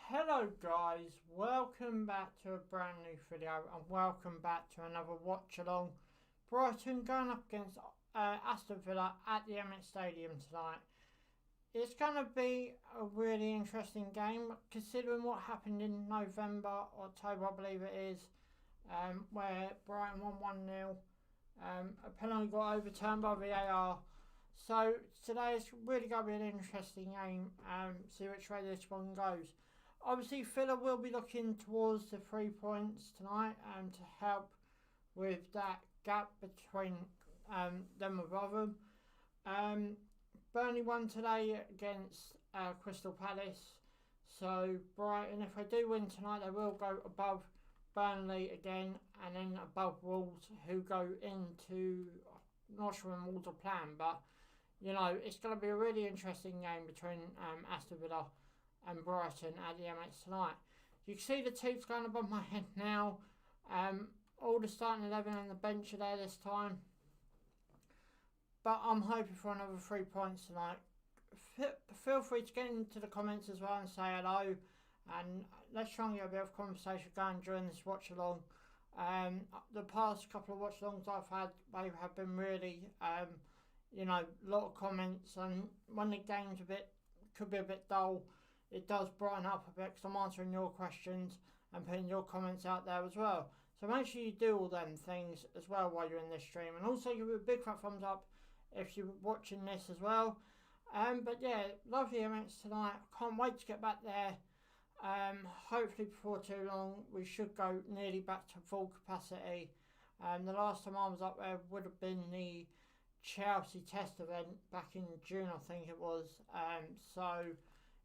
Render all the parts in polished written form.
Hello guys, welcome back to a brand new video and welcome back to another watch along. Brighton going up against Aston Villa at the Amex Stadium tonight. It's going to be a really interesting game considering what happened in November, October I believe it is, where Brighton won 1-0. A penalty got overturned by VAR. So today is really going to be an interesting game, see which way this one goes. Obviously, Villa will be looking towards the 3 points tonight to help with that gap between them and Rotherham. Burnley won today against Crystal Palace. So Brighton, if they do win tonight, they will go above Burnley again and then above Wolves, who go into, not sure when Wolves are playing, but you know, it's going to be a really interesting game between Aston Villa and Brighton at the Amex tonight. You can see the teams going above my head now. All the starting 11 and the bench are there this time. But I'm hoping for another 3 points tonight. Feel free to get into the comments as well and say hello. And let's try and get a bit of conversation going during this watch along. The past couple of watch alongs I've had, they have been really, you know, a lot of comments. And when the game's could be a bit dull, it does brighten up a bit because I'm answering your questions and putting your comments out there as well. So make sure you do all them things as well while you're in this stream. And also give it a big fat thumbs up if you're watching this as well. But yeah, lovely events tonight. Can't wait to get back there. Hopefully before too long we should go nearly back to full capacity. The last time I was up there would have been the Chelsea test event back in June, I think it was. So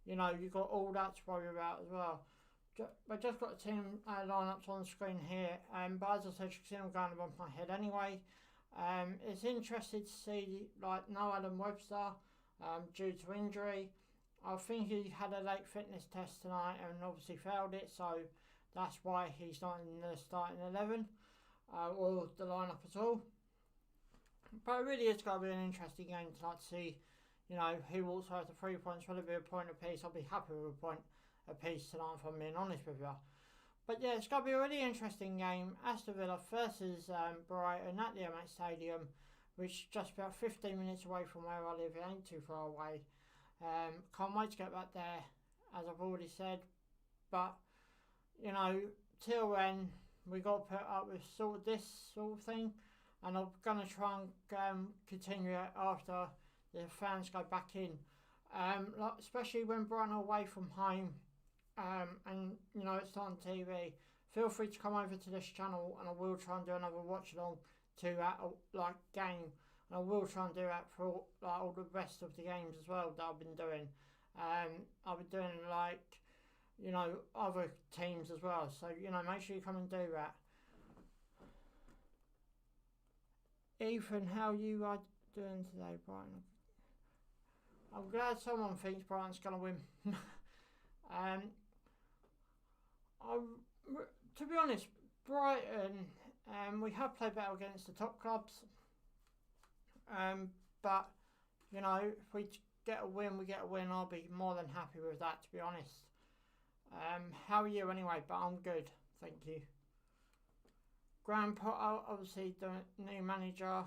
you know, you've got all that to worry about as well. I've just got the team lineups on the screen here, but as I said, you can see them going above my head anyway. It's interesting to see, like, no Adam Webster due to injury. I think he had a late fitness test tonight and obviously failed it, so that's why he's not in the starting 11 or the lineup at all. But it really is going to be an interesting game tonight to see, you know, who walks out the 3 points. Will it be a point apiece? I'll be happy with a point apiece tonight, if I'm being honest with you. But yeah, it's going to be a really interesting game. Aston Villa versus Brighton at the Amex Stadium, which is just about 15 minutes away from where I live. It ain't too far away. Can't wait to get back there, as I've already said. But, you know, till then, we got to put up with this sort of thing. And I'm going to try and continue it after the fans go back in, especially when Brighton are away from home, and you know it's on TV. Feel free to come over to this channel, and I will try and do another watch along to that game, and I will try and do that for all the rest of the games as well that I've been doing. I've been doing like, you know, other teams as well. So you know, make sure you come and do that. Ethan, how you are doing today, Brighton? I'm glad someone thinks Brighton's going to win. To be honest, Brighton, we have played better against the top clubs. But, you know, if we get a win, we get a win. I'll be more than happy with that, to be honest. How are you anyway? But I'm good, thank you. Graham Potter, obviously the new manager.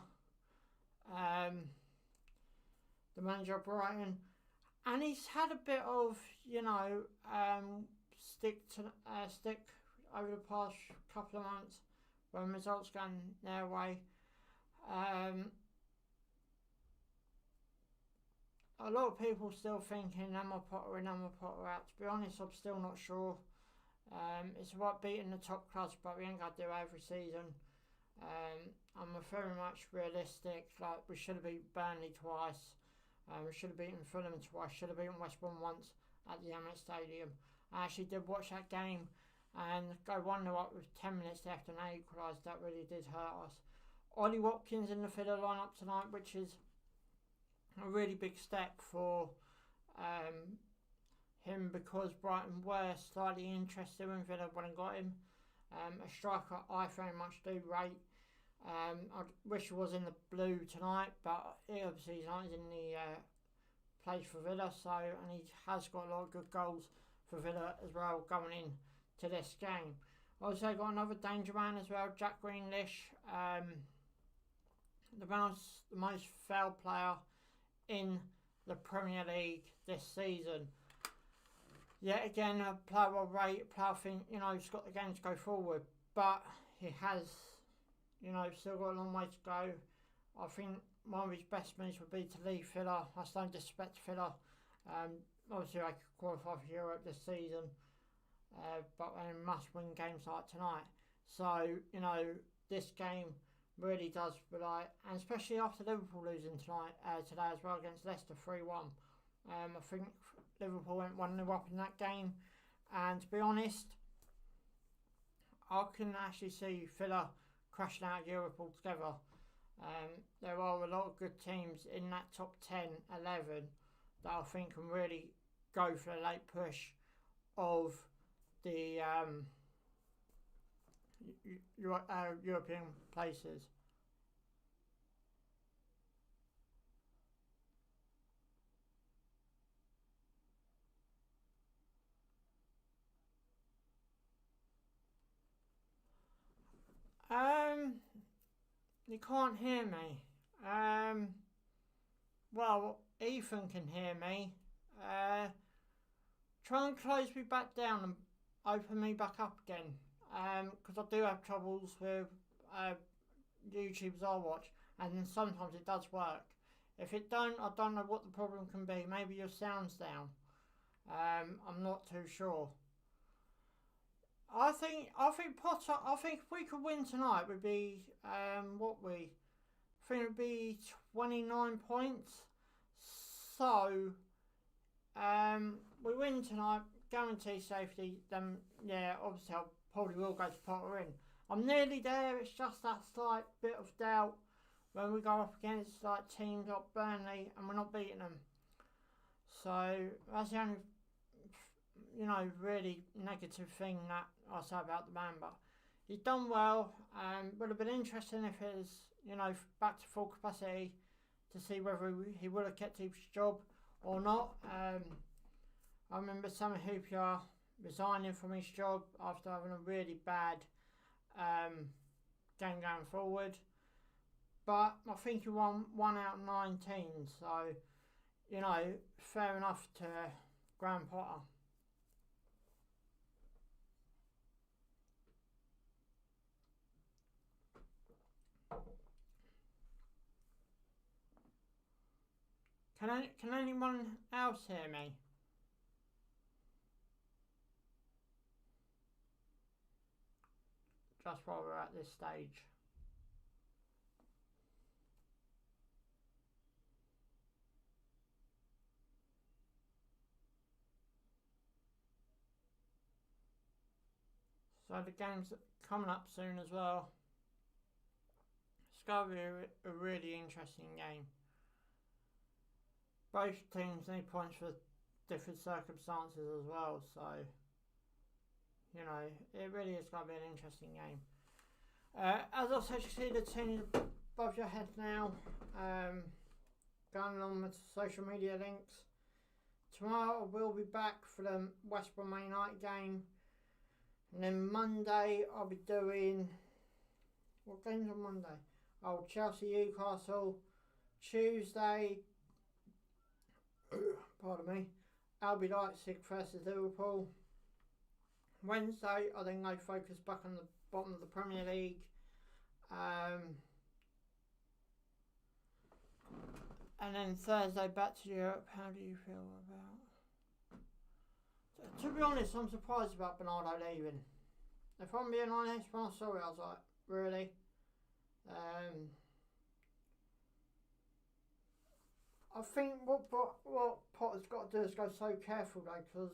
The manager of Brighton, and he's had a bit of, you know, stick over the past couple of months when results gone their way. A lot of people still thinking Emma Potter in, Emma Potter out. To be honest, I'm still not sure. It's about beating the top clubs, but we ain't got to do it every season. I'm very much realistic. Like, we should have beat Burnley twice. We should have beaten Fulham twice. Should have beaten West Brom once at the Amex Stadium. I actually did watch that game and go 1-0 up with 10 minutes left and they equalised. That really did hurt us. Ollie Watkins in the Villa lineup tonight, which is a really big step for him because Brighton were slightly interested when Villa went and got him. A striker I very much do rate. I wish he was in the blue tonight, but he obviously he's not in the place for Villa, so, and he has got a lot of good goals for Villa as well going in to this game. Also got another danger man as well, Jack Grealish, the most failed player in the Premier League this season. Yet again, a player well rated, player I think, he's got the game to go forward, but he has, still got a long way to go. I think one of his best moves would be to leave Villa. I don't disrespect Villa. Obviously, I could qualify for Europe this season, but they must win games like tonight. So, this game really does rely, and especially after Liverpool losing today as well against Leicester 3-1. I think Liverpool went 1-0 up in that game, and to be honest, I can actually see Villa crashing out of Europe altogether. There are a lot of good teams in that top 10, 11 that I think can really go for the late push of the European places. You can't hear me. Well, Ethan can hear me. Try and close me back down and open me back up again. Because I do have troubles with YouTubers I watch, and sometimes it does work. If it don't, I don't know what the problem can be. Maybe your sound's down. I'm not too sure. I think Potter. I think if we could win tonight, would be I think it would be 29 points. So we win tonight, guarantee safety. Then obviously I probably will go to Potter in. I'm nearly there. It's just that slight bit of doubt when we go up against teams like Burnley and we're not beating them. So that's the only really negative thing that I say about the man, but he's done well. Would have been interesting if it was, back to full capacity to see whether he would have kept his job or not. I remember Sammy Hooper resigning from his job after having a really bad game going forward. But I think he won 1 out of 19, so, fair enough to Graham Potter. Can anyone else hear me? Just while we're at this stage. So the game's coming up soon as well. It's going to be a really interesting game. Both teams need points for different circumstances as well, so it really is going to be an interesting game. As I said, you see the team above your head now. Going along with social media links. Tomorrow we'll be back for the West Brom United game, and then Monday I'll be doing what games on Monday? Chelsea Newcastle. Tuesday, pardon me, Albion Leipzig versus Liverpool. Wednesday, I then go focus back on the bottom of the Premier League. And then Thursday back to Europe. How do you feel about? To be honest, I'm surprised about Bernardo leaving. If I'm being honest, when I saw it, I was like, really? I think what Potter's got to do is go so careful though, because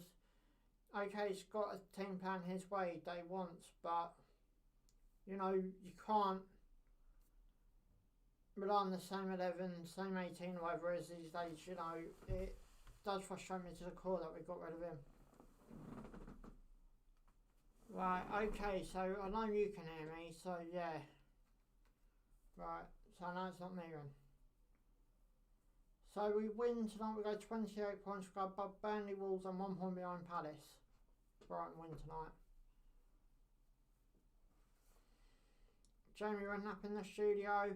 he's got a team plan his way that he wants, but you can't rely on the same 11, same 18, whatever it is these days. It does frustrate me to the core that we got rid of him. Right, okay, so I know you can hear me, so yeah. Right, so I know it's not me then. So we win tonight, we go 28 points, we go above Burnley, Wolves and 1 point behind Palace. Brighton win tonight. Jamie Redknapp in the studio.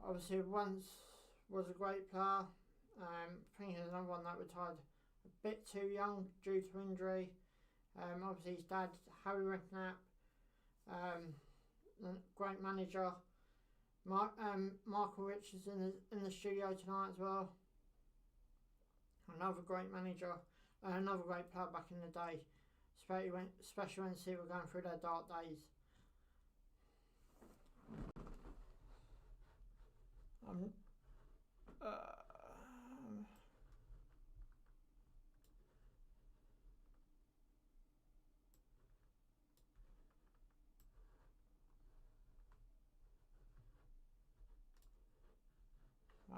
Obviously once was a great player. I think he's another one that retired a bit too young due to injury. Obviously his dad, Harry Redknapp, great manager. Michael Rich is in the studio tonight as well. Another great manager, another great player back in the day, especially when City were going through their dark days.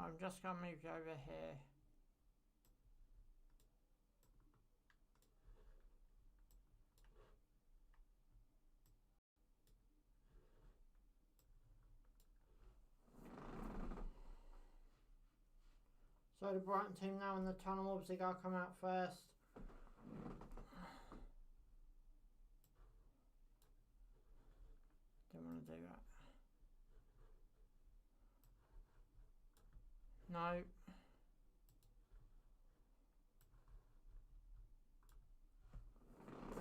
I'm just going to move you over here. So the Brighton team now in the tunnel, obviously got to come out first. Don't want to do that. No.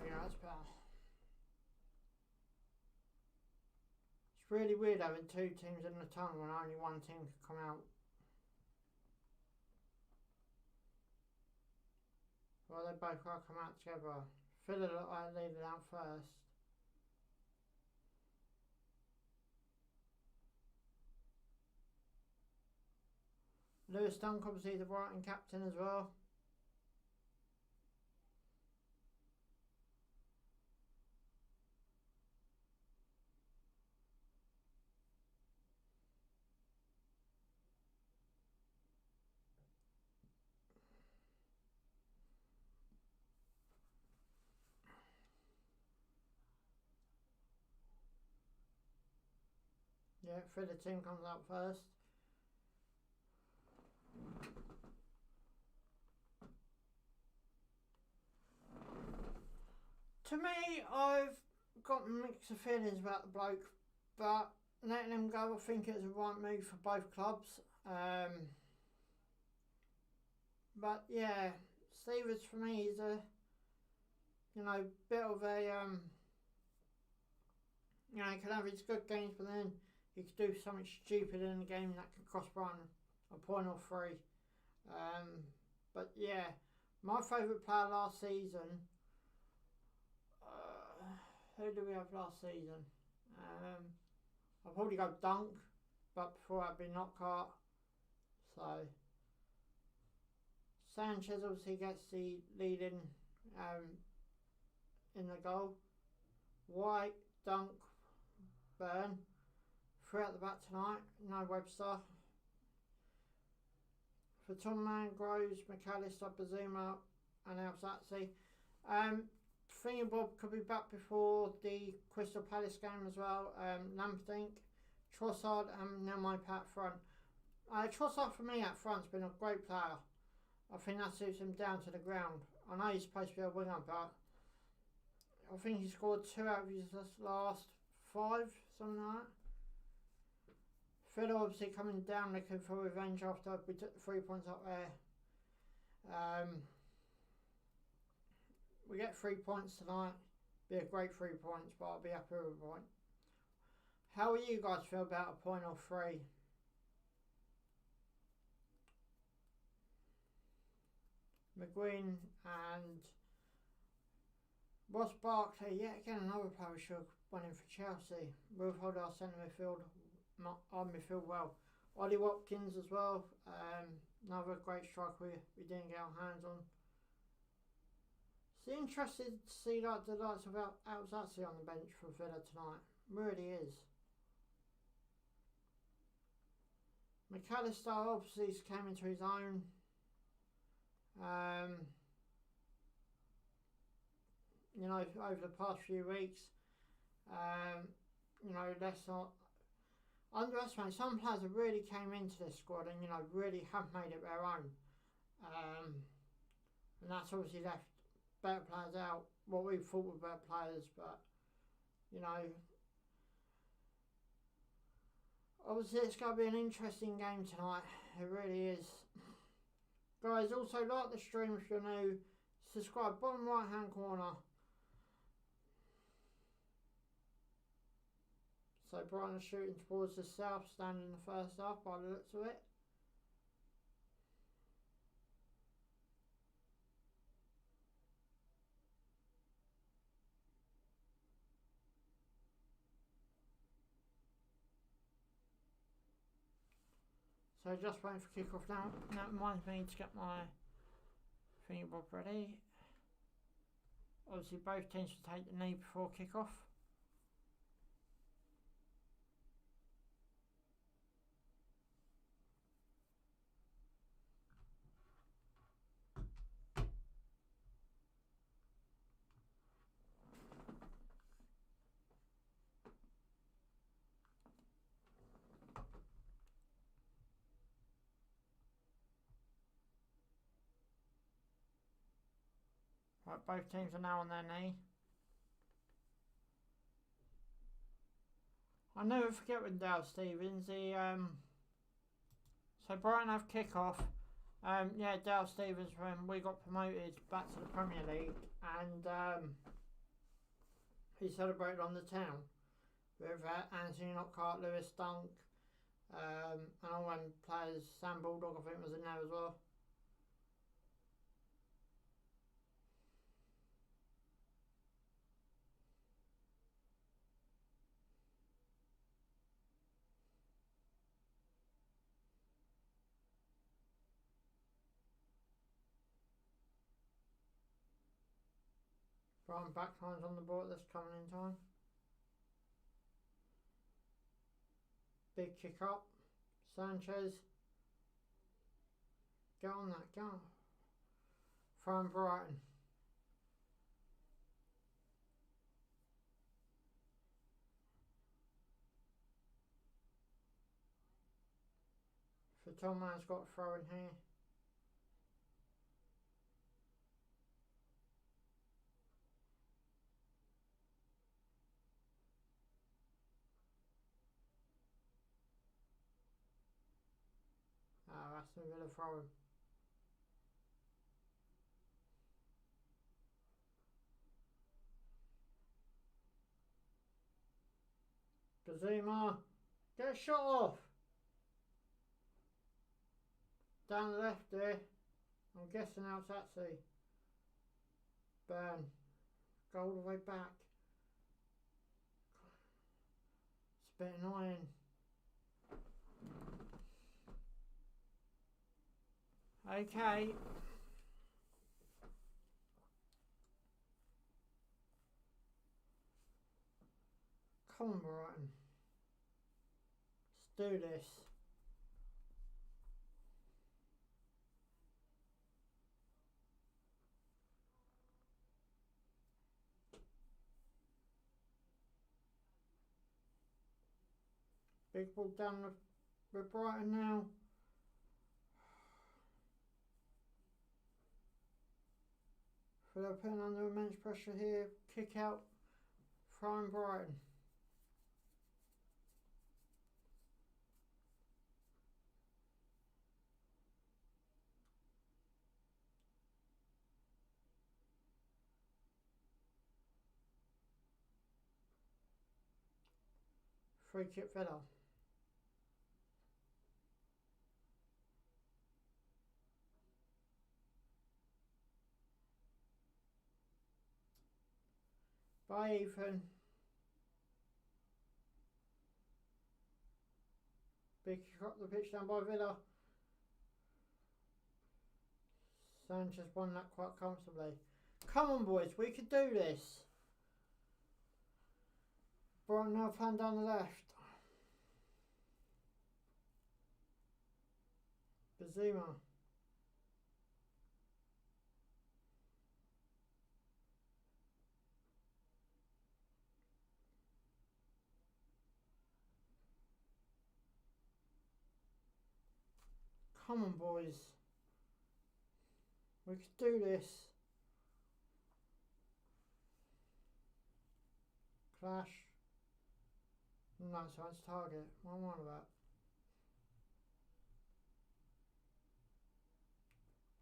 Yeah, that's better. It's really weird having two teams in the tunnel when only one team can come out. Well, they both got to come out together. Villa look like leading out first. Lewis Dunk, obviously the Brighton captain as well. Yeah, Villa team comes out first. To me, I've got mixed feelings about the bloke, but letting him go, I think it's a right move for both clubs. But yeah, Stevens for me is a, bit of a, he can have his good games, but then he could do something stupid in the game that could cost Brighton a point or three. But yeah, my favourite player last season. Who do we have last season? I'll probably go Dunk, but before that'd be Knockhart. So Sanchez obviously gets the lead in the goal. White, Dunk, Burn. Three at the back tonight. No Webster. For Tomman, Groves, McAllister, Bazuma, and Alzazzi. Thingy Bob could be back before the Crystal Palace game as well. Lamptey, Trossard, and now my Pat front. Trossard for me at front's been a great player. I think that suits him down to the ground. I know he's supposed to be a winger, but I think he scored 2 out of his last 5, something like that. Villa obviously coming down looking for revenge after we took the 3 points up there. We get 3 points tonight. Be a great 3 points, but I'll be happy with a point. How will you guys feel about a point or 3? McGuinn and Ross Barkley, yet again another player who should have went in for Chelsea. We'll hold our centre midfield, our midfield well. Ollie Watkins as well, another great striker we didn't get our hands on. It's interesting to see the likes of Alzazzi on the bench for Villa tonight. Really is. McAllister obviously came into his own. Over the past few weeks, let's not underestimate. Some players have really came into this squad and really have made it their own, and that's obviously left better players out. What we thought were better players, but obviously it's going to be an interesting game tonight. It really is. Guys, also like the stream if you're new. Subscribe, bottom right hand corner. So Brighton are shooting towards the south stand in the first half by the looks of it. So just waiting for kick-off now. That reminds me to get my thingy bob ready. Obviously both teams should take the knee before kick-off. Right, both teams are now on their knee. I never forget when Dale Stevens, so Brighton have kick-off. Yeah, Dale Stevens, when we got promoted back to the Premier League, and he celebrated on the town with Anthony Knockhart, Lewis Dunk, and all them players. Sam Bulldog, I think, was in there as well. Brighton backline's on the board, that's coming in time. Big kick up. Sanchez. Get on that, go. From Brighton. Vertonghen's got a throw in here. Aston Villa throw. Kazuma, get a shot off. Down the left there. I'm guessing now it's Atsi. Burn. Go all the way back. It's a bit annoying. Okay. Come on, Brighton. Let's do this. Big ball down with Brighton now. They're putting under immense pressure here. Kick out from Brighton. Free kick Villa. By Ethan. Big kick up the pitch down by Villa. Sanchez won that quite comfortably. Come on, boys, we could do this. Brighton now playing down the left. Bazuma. Come on, boys. We could do this. Clash. No, so it's target. What am I on about?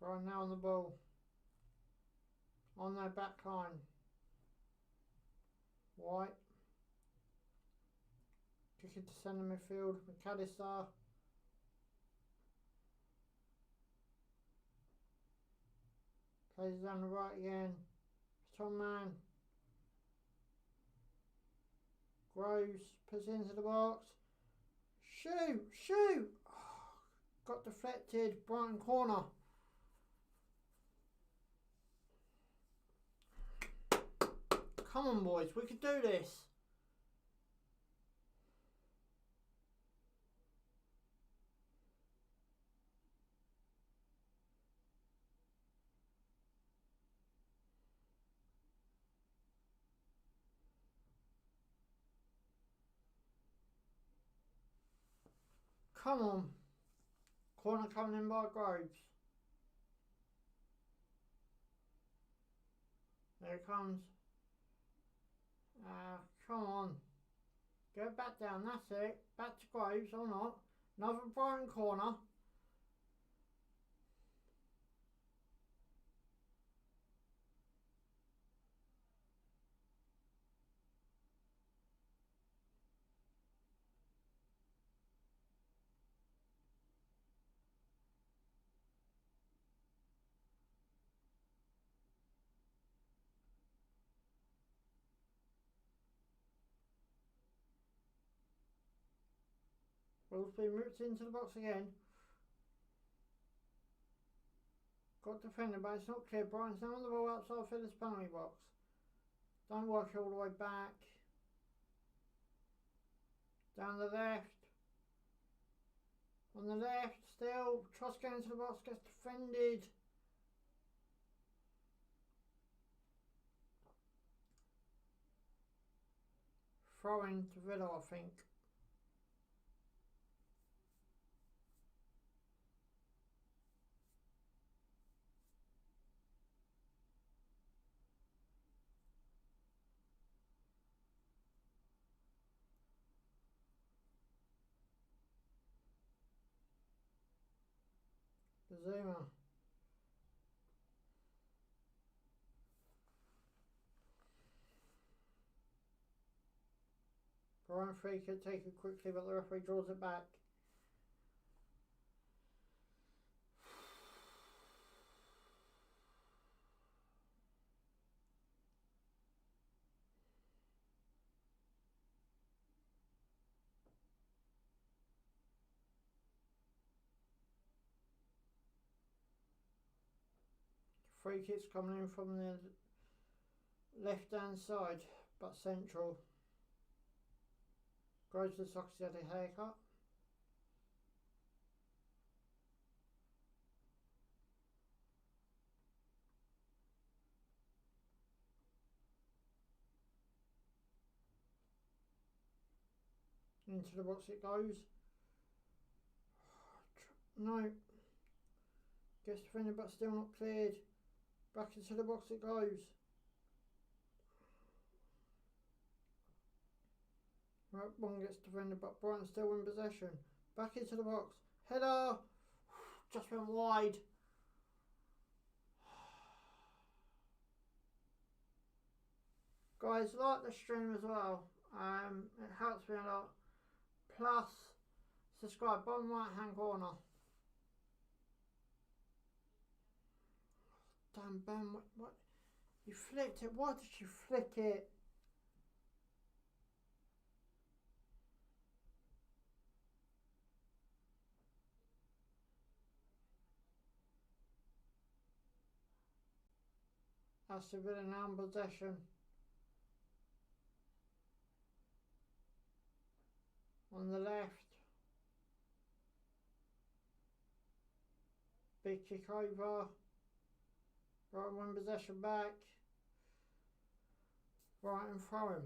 Right now on the ball. On their back line. White. Kick it to centre midfield. McAllister. Plays it down the right again. Tom Man. Groves. Puts it into the box. Shoot! Shoot! Oh, got deflected. Brighton corner. Come on, boys. We could do this. Come on. Corner coming in by Groves. There it comes. Come on. Go back down, that's it. Back to Groves or not. Another Brighton corner. Ball's been ripped into the box again. Got defended, but it's not clear. Brighton's now on the ball outside Villa's penalty box. Don't work all the way back. Down the left. On the left, still. Truss going into the box, gets defended. Throwing to Villa, I think. Zuma. Brian Free could take it quickly, but the referee draws it back. Free kicks coming in from the left hand side, but central. Grows the socks, had a haircut. Into the box it goes. No. Gets defended but still not cleared. Back into the box it goes. Right, one gets defended but Brighton still in possession. Back into the box. Header! Just went wide. Guys, like the stream as well. It helps me a lot. Plus, subscribe, bottom right hand corner. Damn, Ben, what? You flicked it. Why did you flick it? Aston Villa now in possession. On the left. Big kick over. Brighton win possession back. Brighton throw him.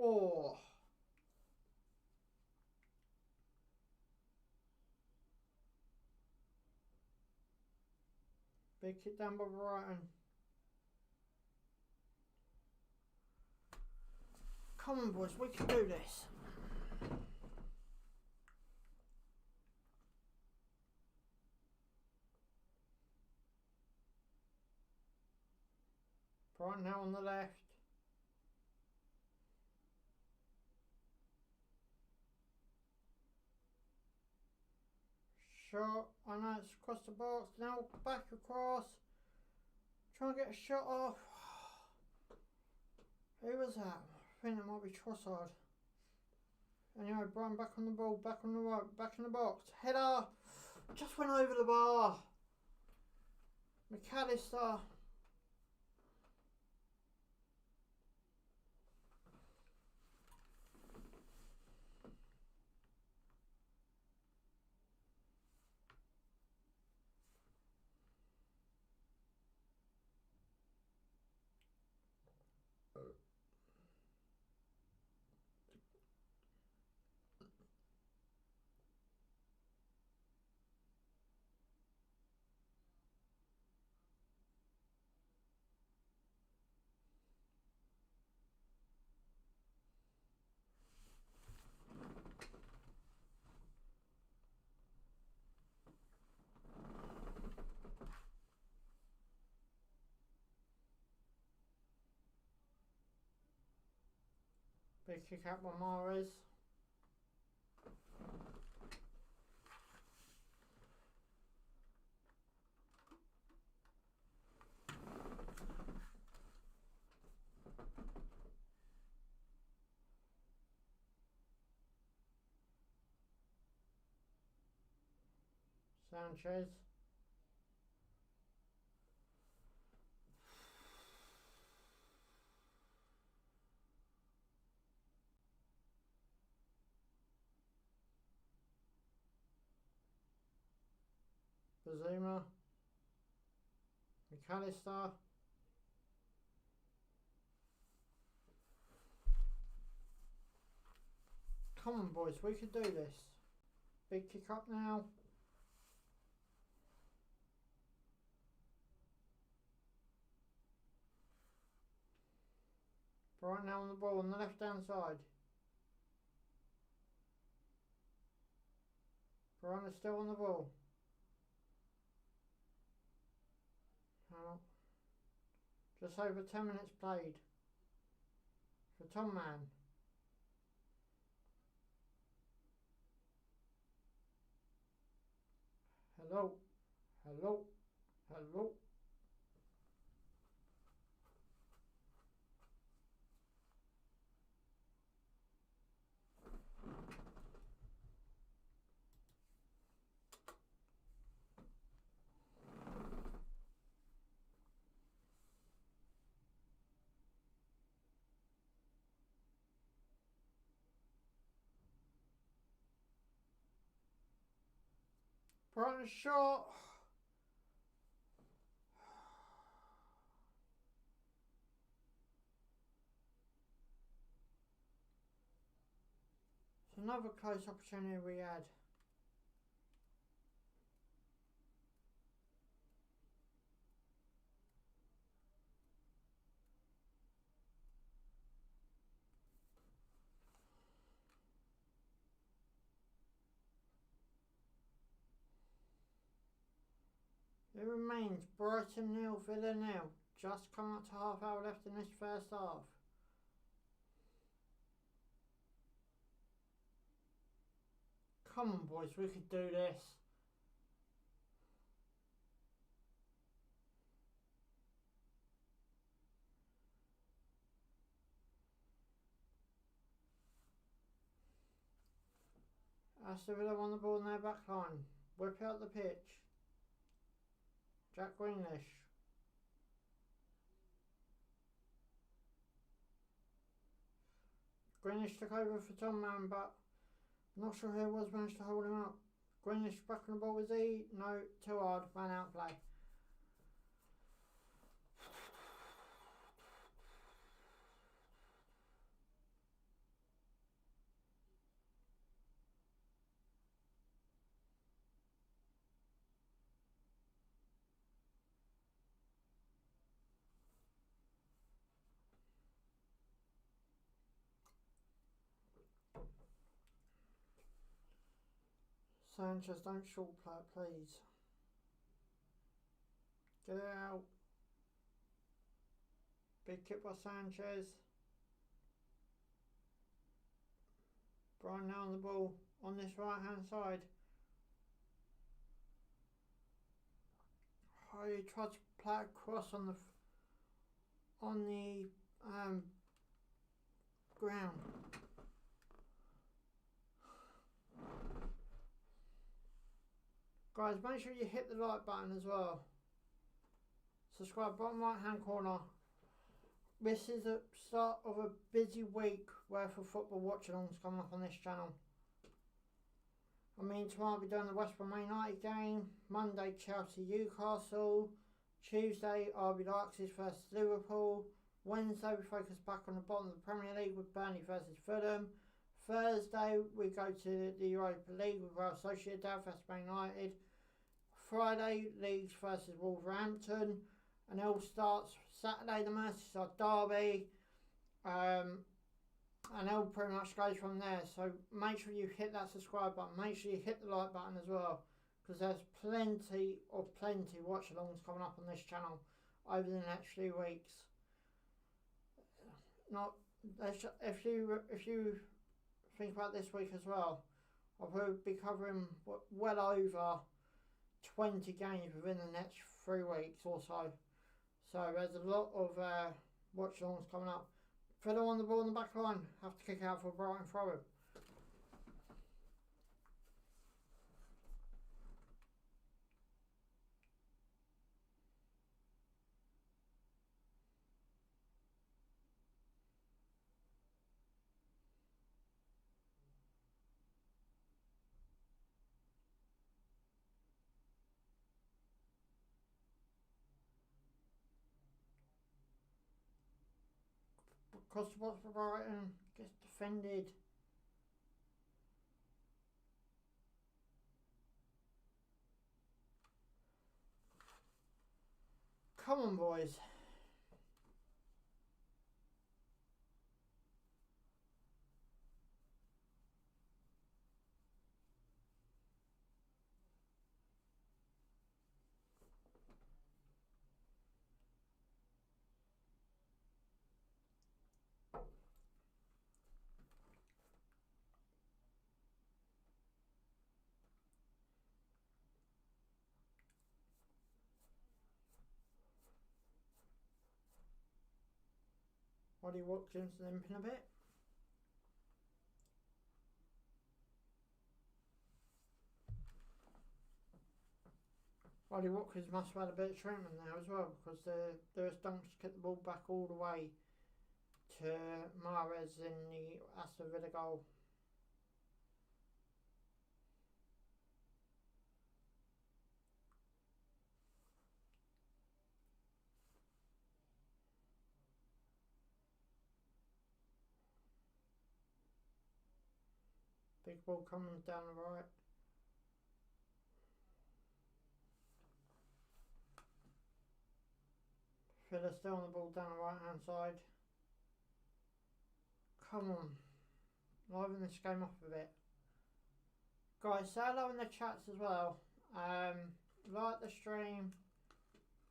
Oh. Big kick down by Brighton. Come on, boys, we can do this. Brighton now on the left. Shot. I know it's across the box. Now back across. Try and get a shot off. Who was that? I think it might be Trossard. Anyway, Brighton back on the ball, back on the right, back in the box. Header! Just went over the bar. McAllister. Big kick out by Mahrez. Sanchez. Bazuma. McAllister. Come on, boys, we can do this. Big kick up now. Brighton now on the ball on the left hand side. Brighton is still on the ball. Just over 10 minutes played for Tom Man. Hello, hello, hello. Brighton shot. It's another close opportunity we had. It remains Brighton 0, Villa 0. Just come up to half hour left in this first half. Come on, boys, we could do this. Aston Villa won the ball in their back line. Whip out the pitch. Jack Greenish. Greenish took over for Tom Man, but I'm not sure who it was managed to hold him up. Greenish back on the ball, was he? No, too hard, man out play. Sanchez, don't short play it, please. Get it out. Big kick by Sanchez. Brighton now on the ball on this right hand side. Oh, he tried to play a cross on the ground. Guys, make sure you hit the like button as well. Subscribe, bottom right hand corner. This is the start of a busy week worth of football watch-alongs coming up on this channel. I mean, tomorrow I'll be doing the West Brom United game. Monday, Chelsea, Newcastle. Tuesday, RB Leipzig versus Liverpool. Wednesday, we focus back on the bottom of the Premier League with Burnley versus Fulham. Thursday, we go to the Europa League with Real Sociedad versus Man United. Friday, Leeds versus Wolverhampton. And it all starts Saturday, the Merseyside derby. And it all pretty much goes from there. So make sure you hit that subscribe button. Make sure you hit the like button as well, because there's plenty watch-alongs coming up on this channel over the next few weeks. Not if you think about this week as well, I'll probably be covering well over 20 games within the next 3 weeks or so. So there's a lot of watch-alongs coming up. Fiddle on the ball in the back line. Have to kick out for Brighton throw-in. Across the box for Brighton, gets defended. Come on, boys. Ollie Watkins limping a bit. Ollie Watkins must have had a bit of treatment now as well, because the stumps kicked the ball back all the way to Mahrez in the Aston Villa goal. Big ball coming down the right. Villa still on the ball down the right hand side. Come on. Liven this game up a bit. Guys, say hello in the chats as well. Like the stream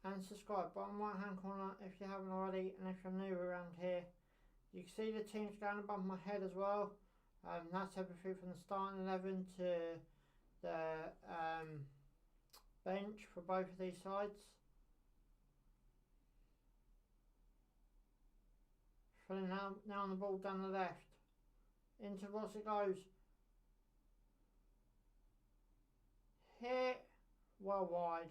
and subscribe. Bottom right hand corner if you haven't already, and if you're new around here. You can see the teams going above my head as well. That's everything from the starting 11 to the bench for both of these sides. Filling now on the ball down the left. Into Ross it goes. Hit. Well wide.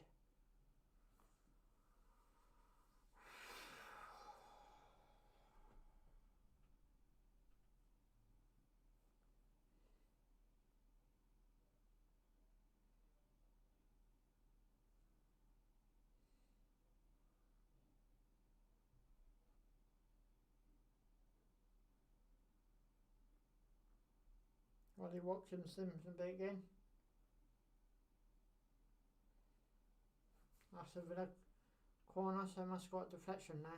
Ollie Watkins limping a bit again. That's a Villa corner, so must have got deflection now.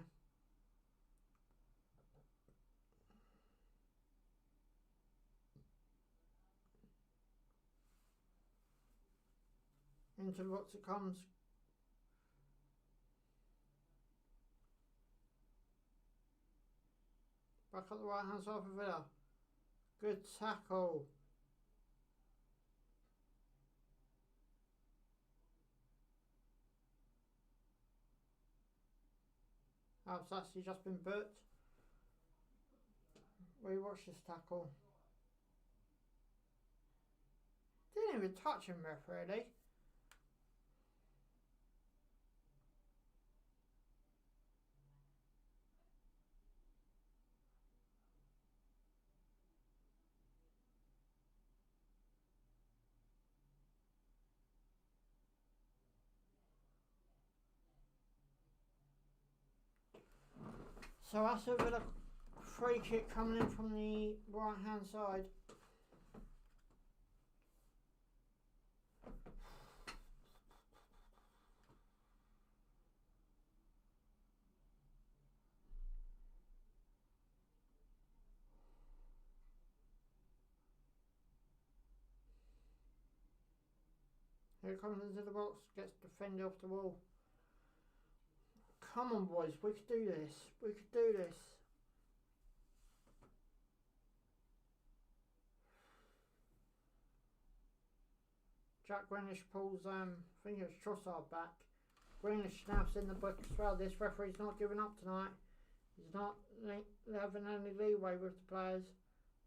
Into the box it comes. Back up the right hand side for Villa. Good tackle. That's actually just been booked. Rewatch this tackle. Didn't even touch him, ref, really. So that's a bit of free kick coming in from the right hand side. Here it comes into the box, gets defended off the wall. Come on, boys, we could do this. We could do this. Jack Greenish pulls, I think it's Trossard back. Greenish snaps in the book as well. This referee's not giving up tonight. He's not having any leeway with the players.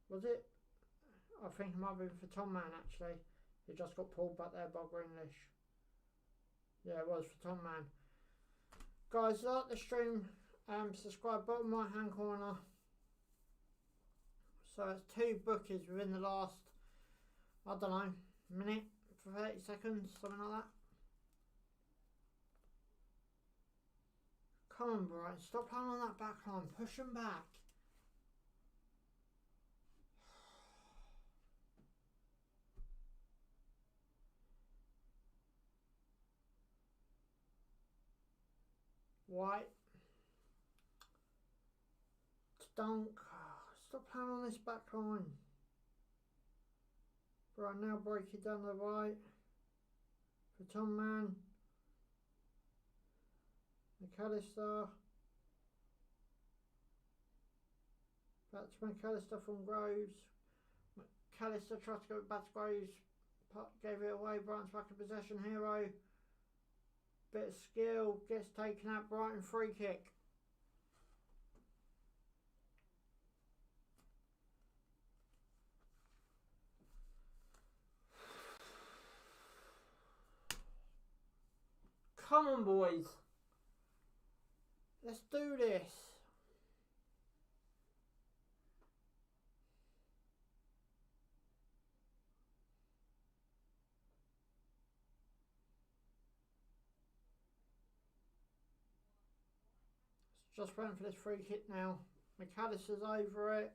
Was it? I think it might be for Tom Man, actually. He just got pulled back there by Greenish. Yeah, it was for Tom Man. Guys, like the stream, subscribe bottom right hand corner. So it's 2 bookies within the last, I don't know, minute, 30 seconds, something like that. Come on, Brighton, stop playing on that back line, push them back. White. Dunk. Stop playing on this back line. Right, now break it down the right. For Tom Man. McAllister. Back to McAllister from Groves. McAllister tried to go back to Groves. Gave it away. Brighton's back in possession. Hero. Bit of skill. Gets taken out. Brighton free kick. Come on, boys. Let's do this. Just waiting for this free kick now. McAllister's over it.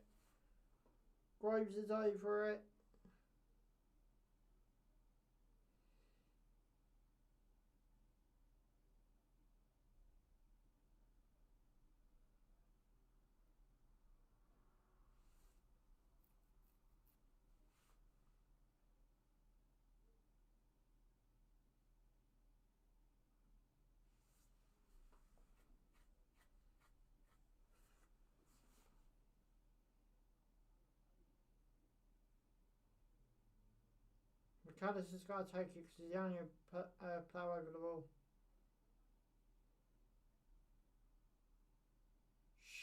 Groves is over it. McAllister's got to take it because he's the only plough over the wall.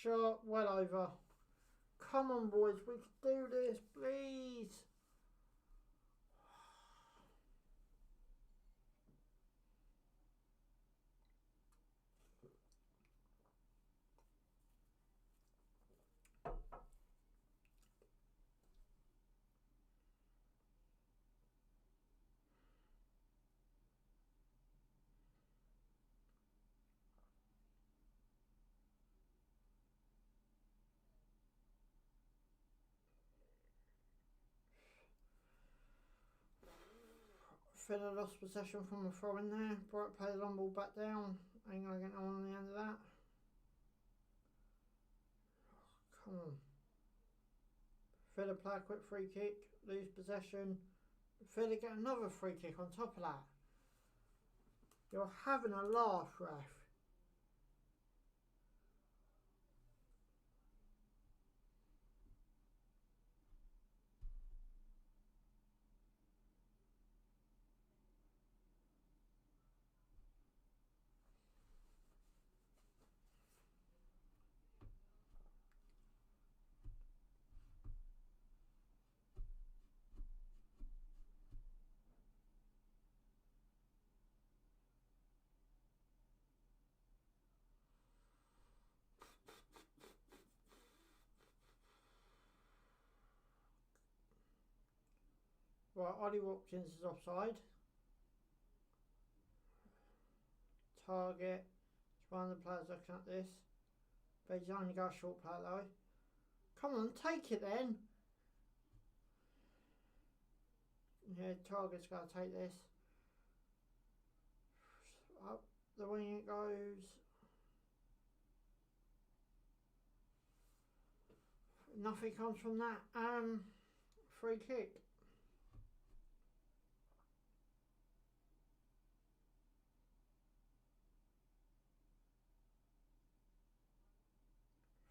Shot well over. Come on, boys, we can do this, please. Villa lost possession from a throw in there. Bright play the long ball back down. Ain't gonna get no one on the end of that. Come on. Villa play a quick free kick. Lose possession. Villa get another free kick on top of that. You're having a laugh, ref. Right, Ollie Watkins is offside. Target. It's one of the players looking at this. But he's only got a short play though. Come on, take it then. Yeah, Target's got to take this. Up the wing it goes. Nothing comes from that. Free kick.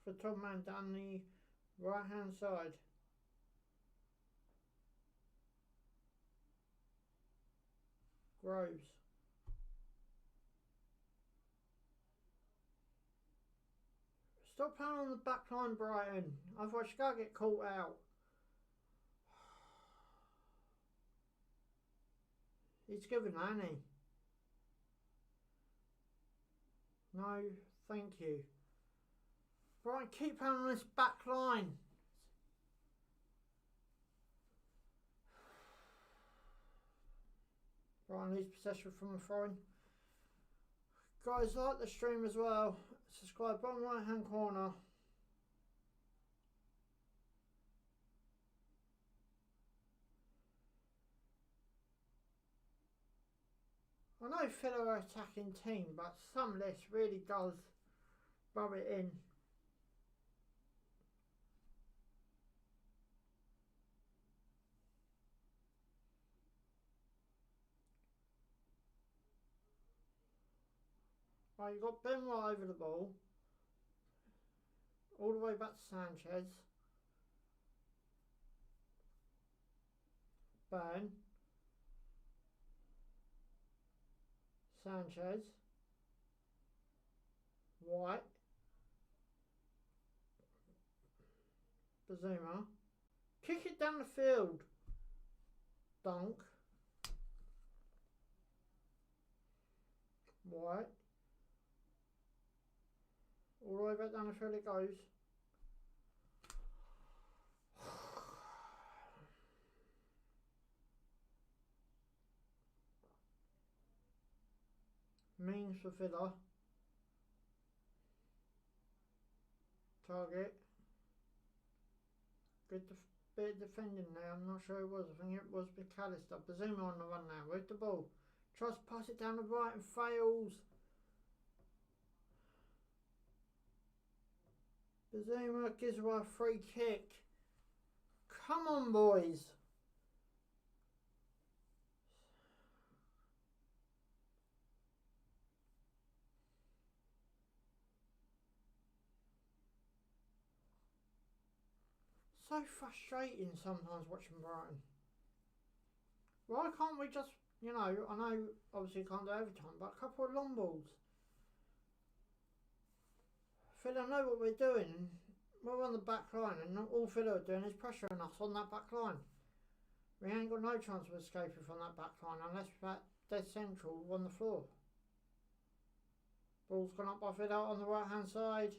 For Tom Man down the right hand side. Groves. Stop playing on the back line, Brighton. Otherwise you gotta get caught out. He's given, hasn't he? No, thank you. Brighton, keep playing on this back line. Brighton lose possession from the throw-in. Guys, like the stream as well. Subscribe, bottom right hand corner. I know Villa are attacking team, but some of this really does rub it in. Right, you've got Ben right over the ball. All the way back to Sanchez. Ben. Sanchez. White. Bazuma. Kick it down the field. Dunk. White. All the way back down the field it goes. Means for Villa. Target. Good bit of defending there. I'm not sure it was. I think it was McAllister. Bazuma on the run now with the ball. Tries to pass it down the right and fails. Bazuma gives away a free kick. Come on, boys. So frustrating sometimes watching Brighton. Why can't we just, you know, I know obviously you can't do overtime, but a couple of long balls. Villa know what we're doing. We're on the back line and all Villa are doing is pressuring us on that back line. We ain't got no chance of escaping from that back line unless we're dead central on the floor. Ball's gone up by Villa on the right hand side.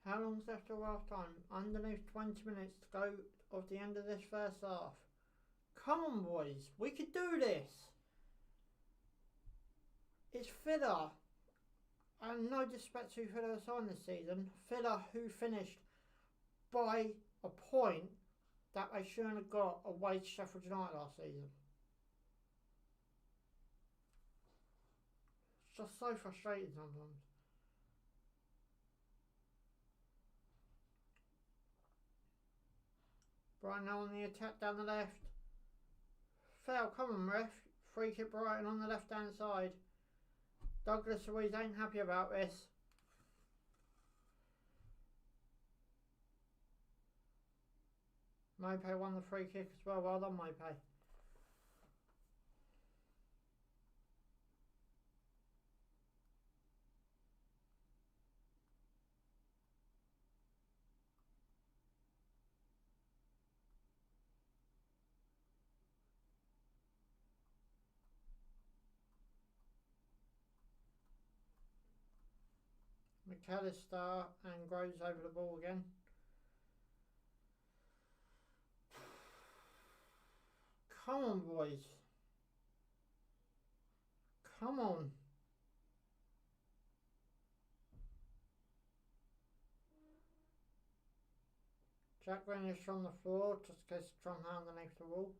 How long's left till half time? Underneath 20 minutes to go of the end of this first half. Come on, boys, we could do this. It's Villa, and no disrespect to Villa signed this season. Villa who finished by a point that they shouldn't have got away to Sheffield United last season. just so frustrating sometimes. Brighton now on the attack down the left. Foul, come on ref. Free kick Brighton on the left hand side. Douglas Luiz ain't happy about this. Mope won the free kick as well. Well done, Mope. McAllister and Groves over the ball again. Come on, boys. Come on. Jack Greenish on the floor, just in case Trump underneath the wall.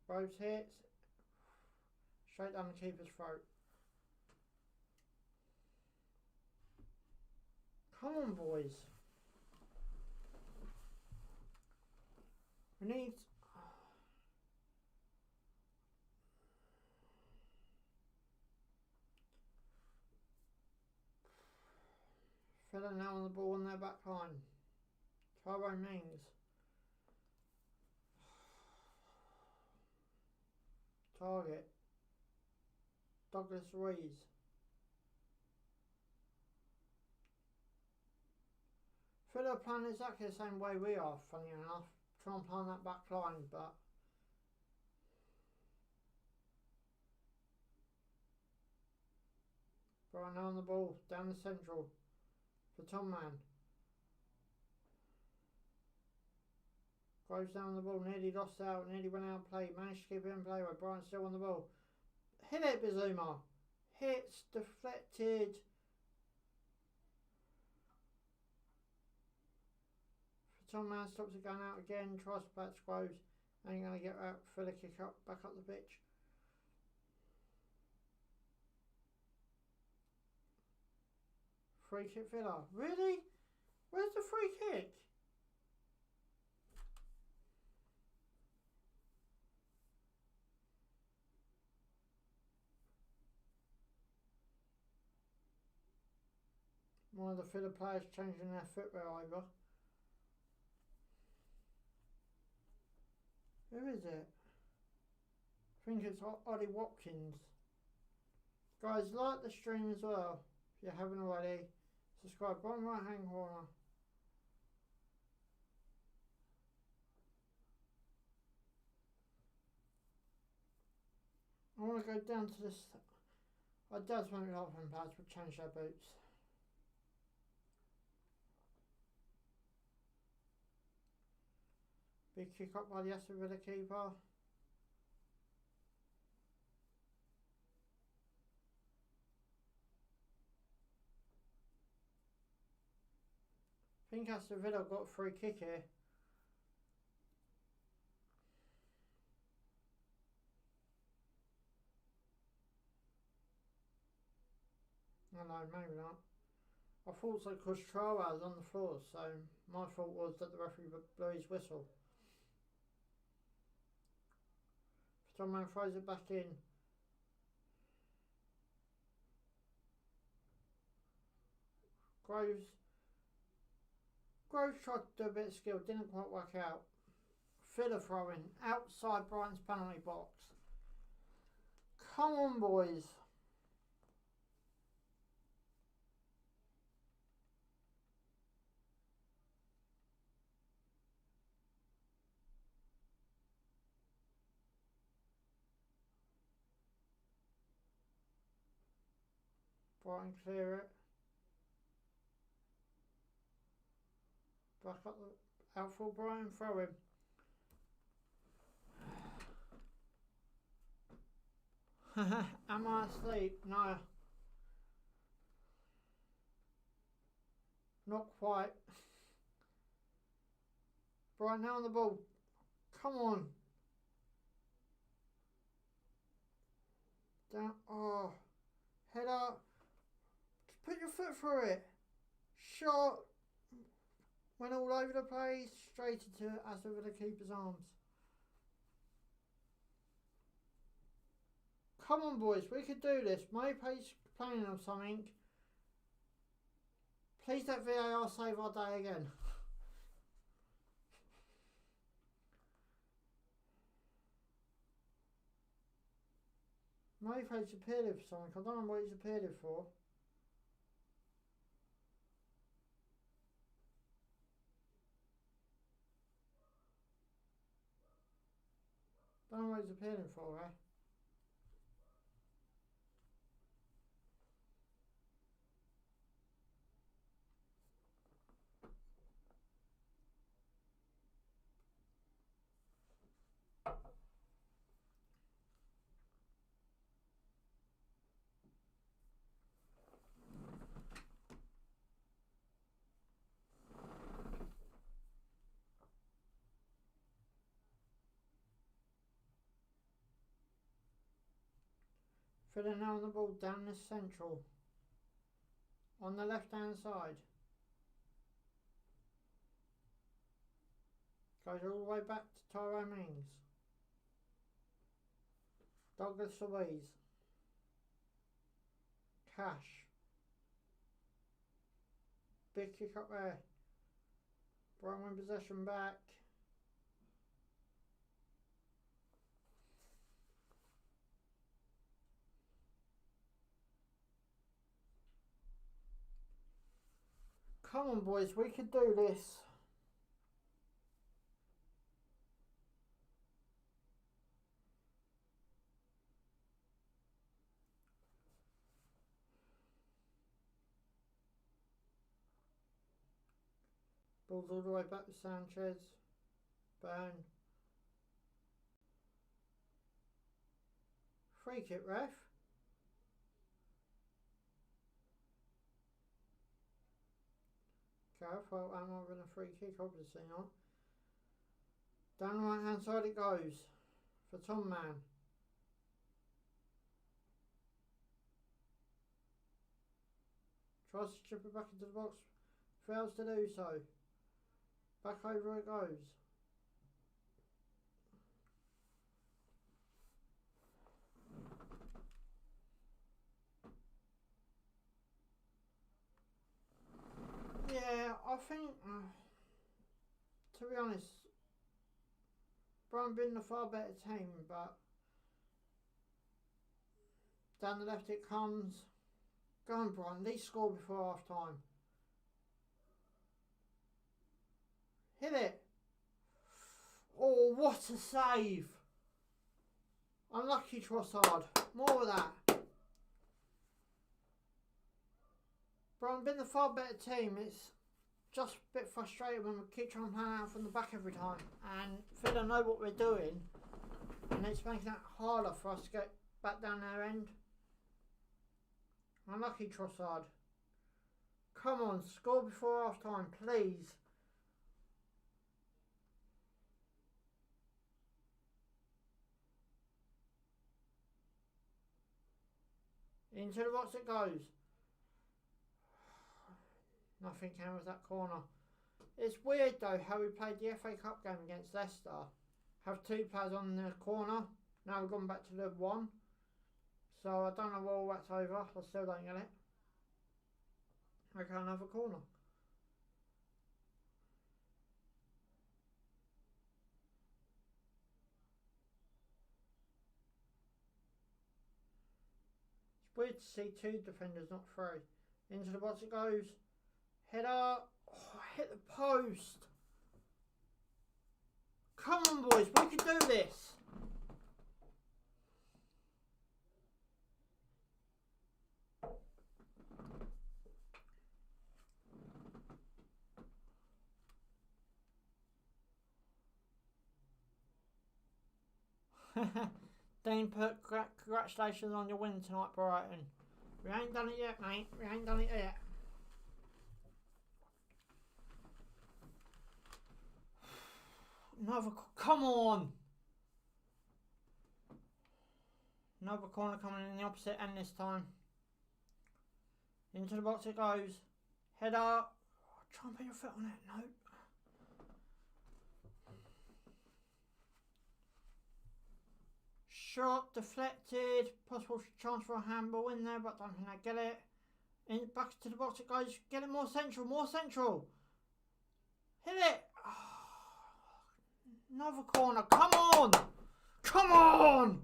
Groves hits. Straight down the keeper's throat. Come on, boys. We need... Villa now on the ball on their back line. Tyrone Mings. Target. Douglas Luiz. Villa playing exactly the same way we are, funny enough. Try and play on that back line, but Brighton on the ball, down the central for Tom Man. Groves down the ball, nearly lost out, nearly went out of play, managed to keep it in play with Brighton still on the ball. Hit it, Bizuma. Hits, deflected. Tom Man stops it going out again, tries to patch Groves, ain't going to get out for the kick up, back up the pitch. Free kick Villa. Really? Where's the free kick? One of the Villa players changing their footwear over. Who is it? I think it's Ollie Watkins. Guys, like the stream as well if you haven't already. Subscribe, bottom right hand corner. I want to go down to this. I does want to help them players would change their boots. Big kick up by the Aston Villa keeper. I think Aston Villa got a free kick here. No, maybe not. I thought so because Traoré was on the floor, so my thought was that the referee blew his whistle. Someone throws it back in. Groves tried to do a bit of skill, didn't quite work out. Villa throwing outside Brighton's penalty box. Come on, boys. Brighton clear it. Back up the outfield, Brighton throw him. Am I asleep? No. Not quite. Brighton now on the ball. Come on. Down. Oh. Head up. Just put your foot through it. Shot. Went all over the place. Straight into Aston Villa keeper's arms. Come on, boys. We could do this. Maype's playing on something. Please let VAR save our day again. Maype's appeared it for something. I don't know what he's appeared it for. Don't know what he's appealing for, eh? Filling now on the ball down this central. On the left hand side. Goes all the way back to Tyrone Mings. Douglas Luiz. Cash. Big kick up there. Brighton win possession back. Come on, boys, we could do this. Ball's all the way back to Sanchez. Burn. Free kick, ref. Well, I'm not going a free kick, obviously not. Down the right hand side it goes for Tom Man. Tries to chip it back into the box, fails to do so. Back over it goes. Yeah, I think, to be honest, Brighton been the far better team, but down the left it comes. Go on, Brighton, at least score before half time. Hit it. Oh, what a save. Unlucky Trossard. More of that. Brighton been the far better team. It's just a bit frustrating when we keep trying to plan out from the back every time. And Villa know what we're doing. And it's making it harder for us to get back down their end. Unlucky Trossard. Come on, score before half time, please. Into the box it goes. Nothing came with that corner. It's weird though how we played the FA Cup game against Leicester. Have two players on the corner. Now we've gone back to the one. So I don't know what all that's over. I still don't get it. Okay, another corner. It's weird to see two defenders, not three. Into the box it goes. Header. Oh, hit the post. Come on, boys. We can do this. Dean put congratulations on your win tonight, Brighton. We ain't done it yet, mate. We ain't done it yet. Another, come on. Another corner coming in the opposite end this time. Into the box it goes. Head up. Try and put your foot on it. No. Shot deflected. Possible chance for a handball in there, but I don't think they get it. Back to the box it goes. Get it more central. More central. Hit it. Oh, another corner. Come on. Come on.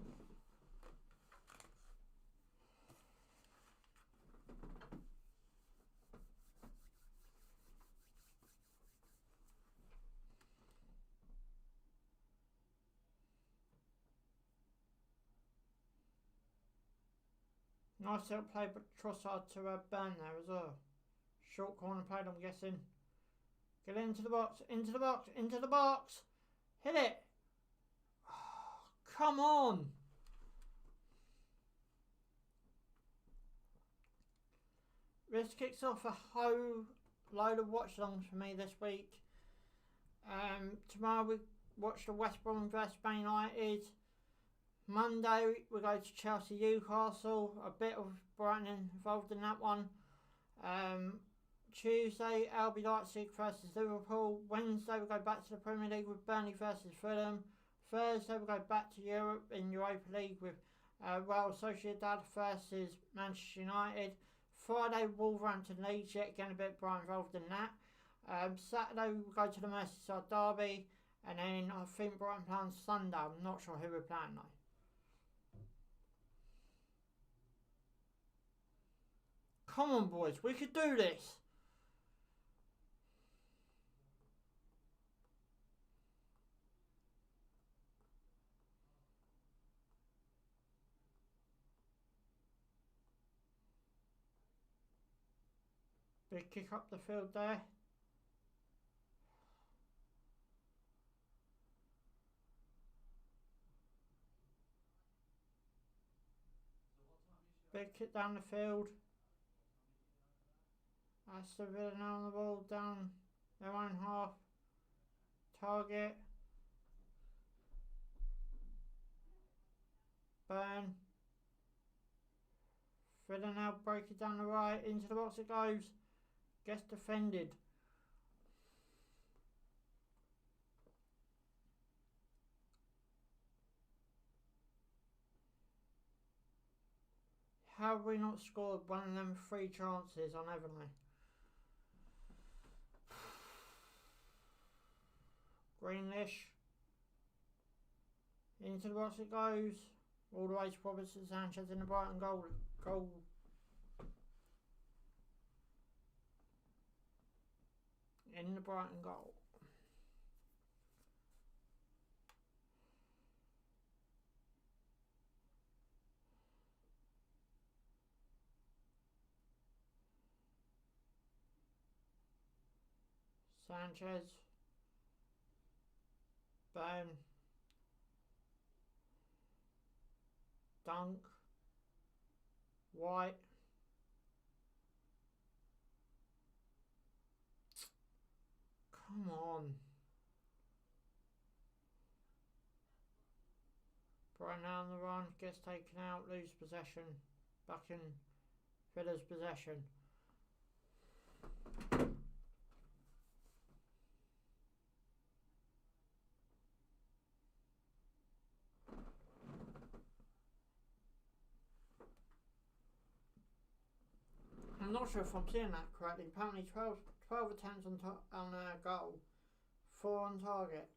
Nice little play, but Trossard to Burn there as well. Short corner played, I'm guessing. Get into the box, into the box, into the box. Hit it. Oh, come on. This kicks off a whole load of watch-alongs for me this week. Tomorrow we watch the West Brom vs Man United. Monday we go to Chelsea Newcastle, a bit of Brighton involved in that one. Tuesday RB Leipzig versus Liverpool. Wednesday we go back to the Premier League with Burnley versus Fulham. Thursday we go back to Europe in Europa League with Real Sociedad versus Manchester United. Friday Wolverhampton Leeds, yet again a bit Brighton involved in that. Saturday we go to the Merseyside Derby, and then I think Brighton play on Sunday. I'm not sure who we're playing though. Come on, boys, we could do this. Big kick up the field there. Big kick down the field. Aston Villa now on the ball, down their own half. Target. Burn. Villa now break it down the right. Into the box it goes. Gets defended. How have we not scored one of them 3 chances on Everton? Greenish. Into the box it goes. All the way to Robertson Sanchez in the Brighton goal. In the Brighton goal. Sanchez. Burn. Dunk. White. Come on. Brighton now on the run, gets taken out, lose possession. Back in Villa's possession. I'm not sure if I'm seeing that correctly. Apparently 12 attempts on goal, 4 on target.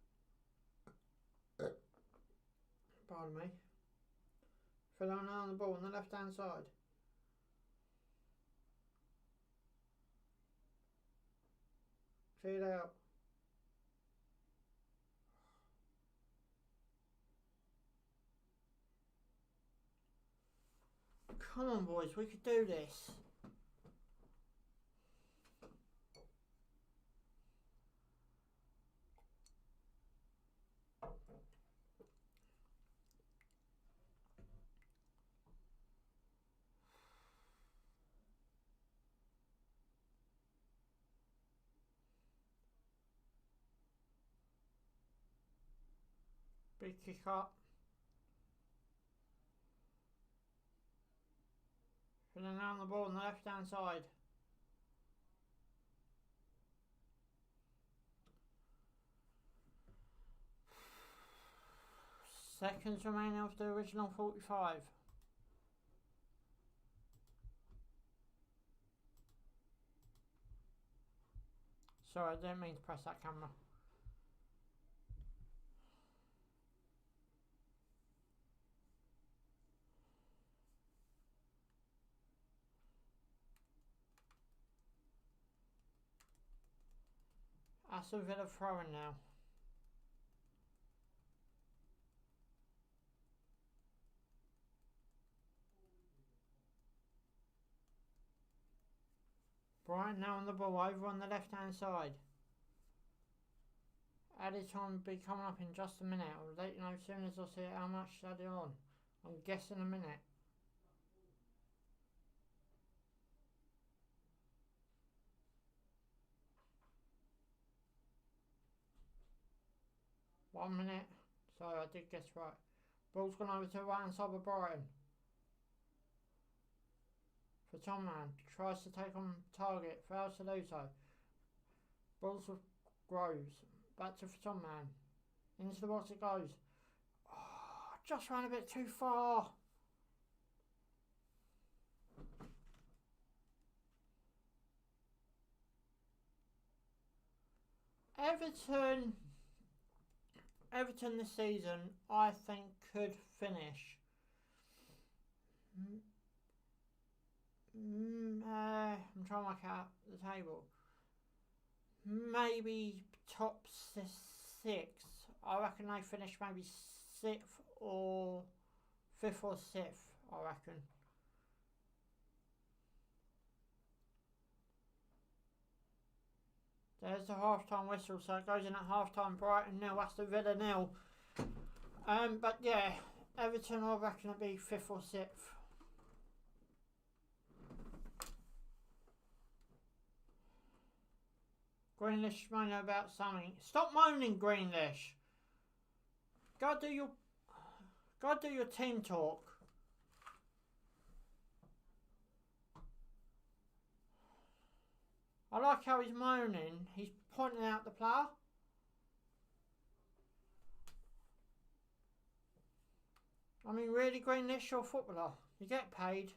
Pardon me. Villa now on the ball on the left hand side. Feed out. Come on, boys, we could do this. Big kick up. Filling around the ball on the left hand side. Seconds remaining of the original 45. Sorry, I didn't mean to press that camera. Aston Villa throwing now. Brighton now on the ball over on the left hand side. Added time will be coming up in just a minute. I'll let you know as soon as I see how much added on. I'm guessing a minute. One minute. Sorry, I did guess right. Ball's gone over to the right hand side of Brighton. For Tom Man. Tries to take on target. Fails to do so. Balls with Groves. Back to Tom Man. Into the box it goes. Oh, just ran a bit too far. Everton this season, I think, could finish. I'm trying to work out the table. Maybe top 6. I reckon they finish maybe 6th or 5th or 6th, I reckon. There's the half-time whistle, so it goes in at half-time. Brighton 0, Aston Villa 0. But yeah, Everton, I reckon it'll be 5th or 6th. Greenish moaning about something. Stop moaning, Greenish. Go do your team talk. I like how he's moaning. He's pointing out the player. I mean, really, Greenish, you're a footballer. You get paid.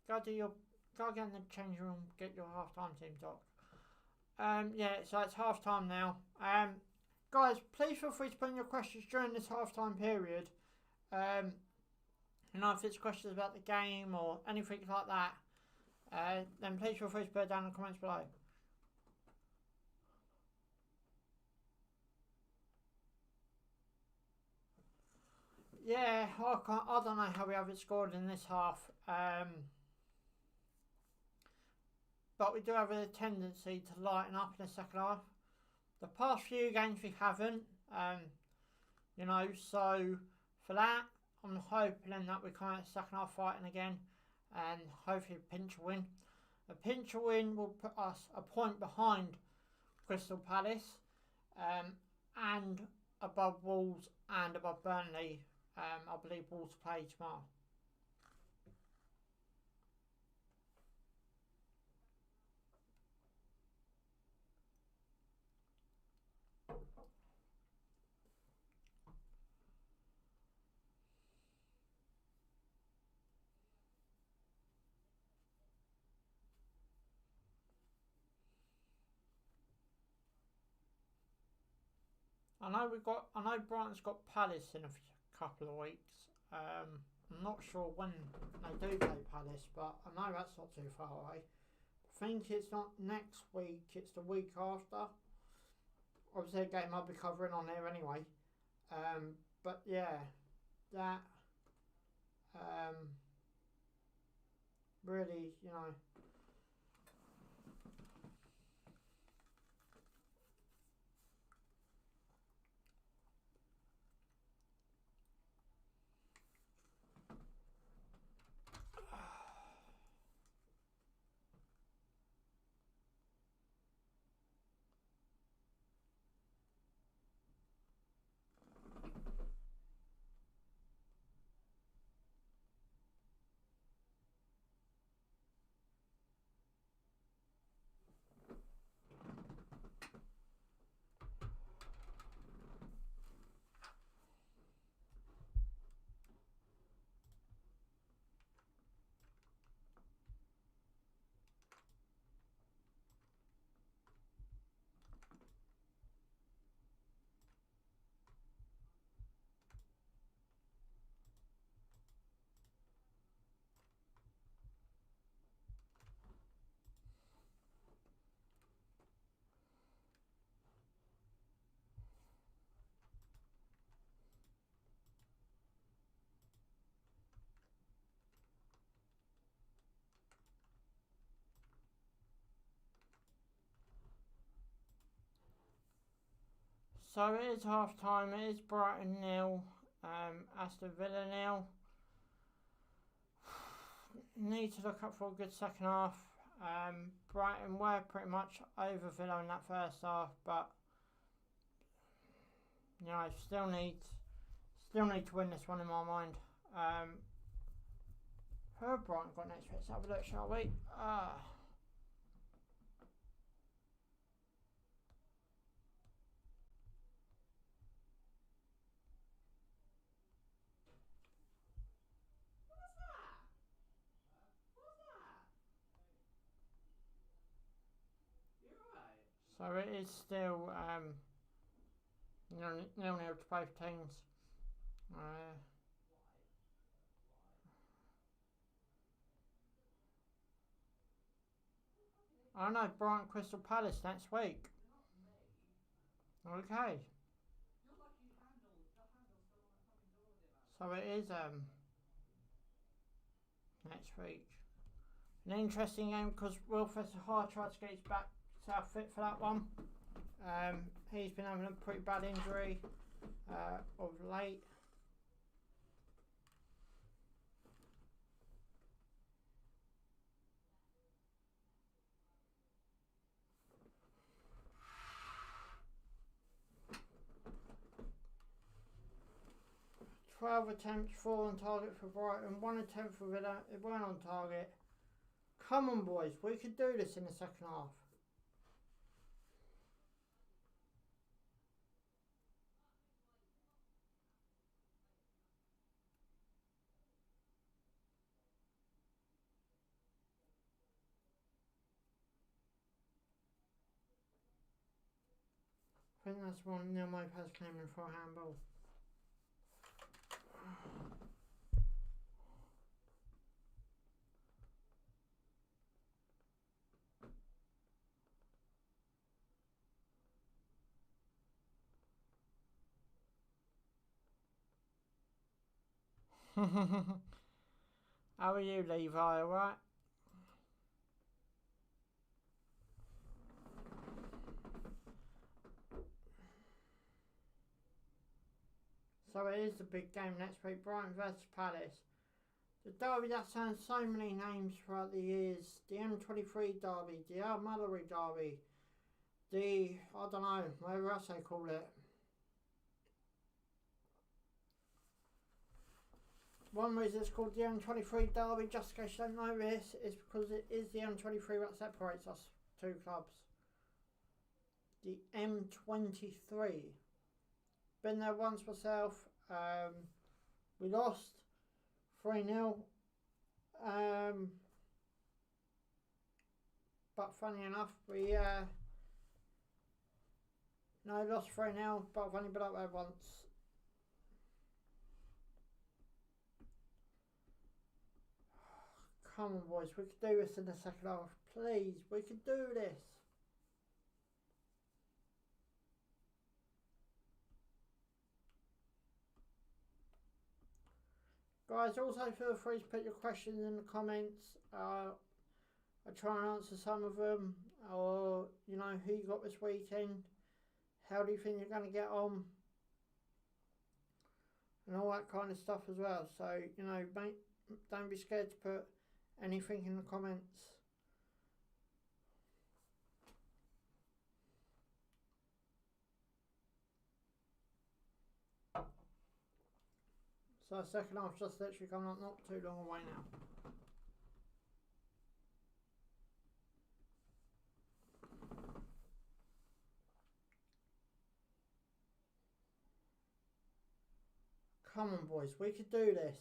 Go get in the change room. Get your half-time team talk. Yeah, so it's half-time now. Guys, please feel free to put in your questions during this half-time period. You know, if it's questions about the game or anything like that, then please feel free to put it down in the comments below. Yeah, I don't know how we haven't scored in this half. But we do have a tendency to lighten up in the second half. The past few games we haven't. You know, so for that, I'm hoping that we come out second half fighting again and hopefully pinch a win. A pinch a win will put us a point behind Crystal Palace and above Wolves and above Burnley. I believe Wolves play tomorrow. I know Brighton's got Palace in a couple of weeks. I'm not sure when they do play Palace, but I know that's not too far away. I think it's not next week, it's the week after. Obviously a game I'll be covering on here anyway. But yeah, that really, you know, So it is half time. It is Brighton 0, Aston Villa 0. Need to look up for a good second half. Brighton were pretty much over Villa in that first half, but you know, still need to win this one in my mind. Who have Brighton got next? Let's have a look, shall we? So it is still 0-0 to both teams. I know, Brighton Crystal Palace next week. Okay. So it is next week. An interesting game because Wilfred Zaha tried to get his back fit for that one. He's been having a pretty bad injury of late. "12 attempts, 4 on target for Brighton, 1 attempt for Villa, it weren't on target. Come on boys, we could do this in the second half." I think that's one Neil Mopez came in for a handball. How are you, Levi? Alright? So it is the big game next week, Brighton vs Palace. The derby that's had so many names throughout the years. The M23 derby, the Al Mallory derby, I don't know, whatever else they call it. One reason it's called the M23 derby, just in case you don't know this, is because it is the M23 that separates us two clubs. The M23. Been there once myself. We lost 3-0. But funny enough, we lost 3-0, but I've only been up there once. Come on boys, we could do this in the second half. Please, we could do this. Guys, also feel free to put your questions in the comments. I try and answer some of them. Or, you know, who you got this weekend? How do you think you're going to get on? And all that kind of stuff as well. So, you know, don't be scared to put anything in the comments. So second half just literally coming up, not too long away now. Come on boys, we could do this.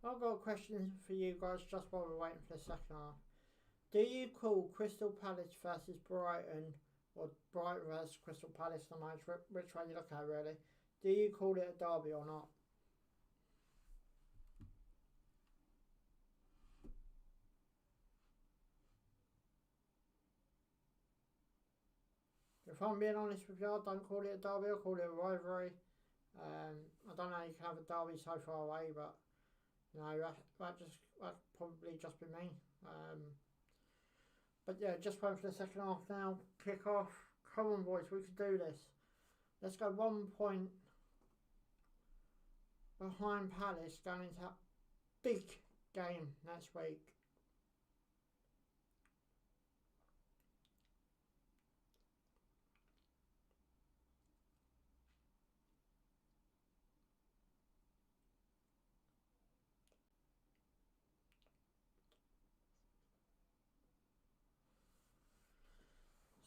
I've got a question for you guys just while we're waiting for the second half. Do you call Crystal Palace versus Brighton, or Brighton versus Crystal Palace, no matter which way you look at it really, do you call it a derby or not? If I'm being honest with you, I don't call it a derby, I call it a rivalry. I don't know how you can have a derby so far away, but you know, that probably just be me. But yeah, just waiting for the second half now. Kick off. Come on, boys, we can do this. Let's go 1 point behind Palace going into that big game next week.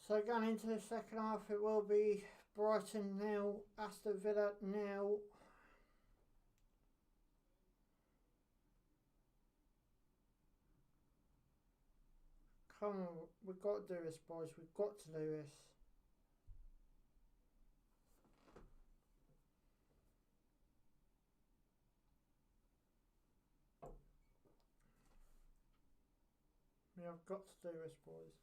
So going into the second half, it will be Brighton 0, Aston Villa 0. Come on, we've got to do this, boys. We've got to do this. We have got to do this, boys.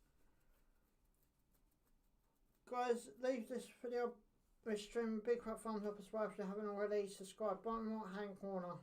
Guys, leave this video, this stream, big fat thumbs up as well if you haven't already. Subscribe, bottom right hand corner.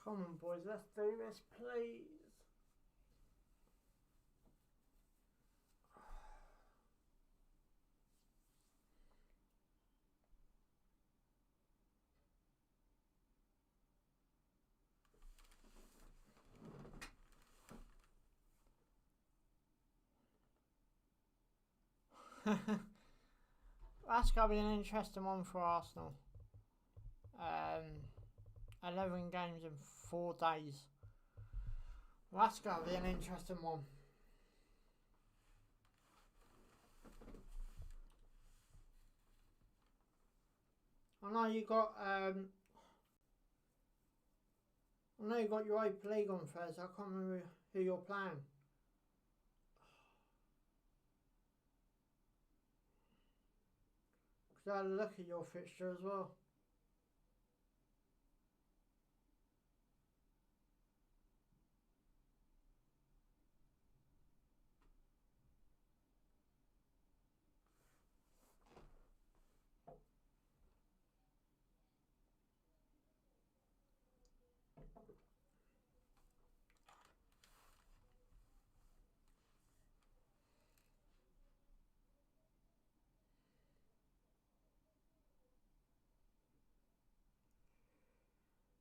Come on, boys, let's do this, please. That's going to be an interesting one for Arsenal. 11 games in 4 days. That's going to be an interesting one. I know you got Europa League on Thursday. I can't remember who you're playing. Because I had a look at your fixture as well.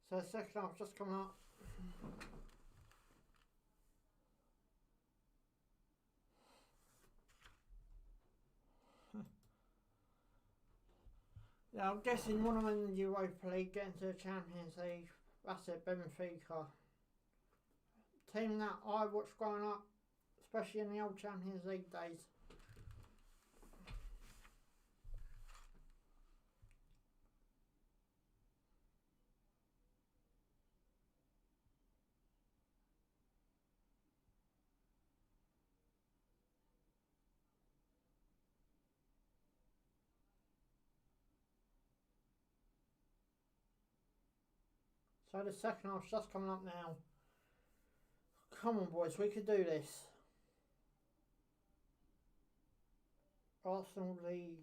So the second half just coming up. Yeah, I'm guessing one of them in the Europa League getting to the Champions League. That's it, Benfica. Team that I watched growing up, especially in the old Champions League days. So the second half's just coming up now. Come on, boys, we could do this. Arsenal League.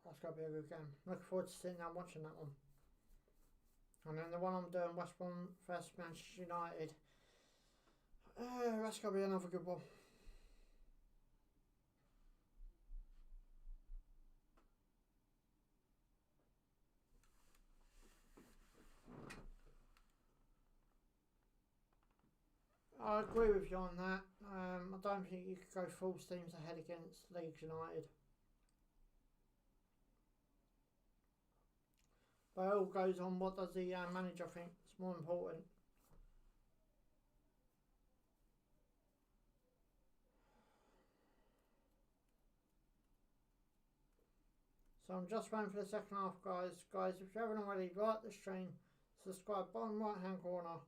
That's got to be a good game. Looking forward to sitting down watching that one. And then the one I'm doing, West Brom vs Manchester United. That's got to be another good one. I agree with you on that. I don't think you could go full steams ahead against Leeds United. But it all goes on what does the manager think is more important. So I'm just waiting for the second half, guys. Guys, if you haven't already, like the stream, subscribe, bottom right hand corner.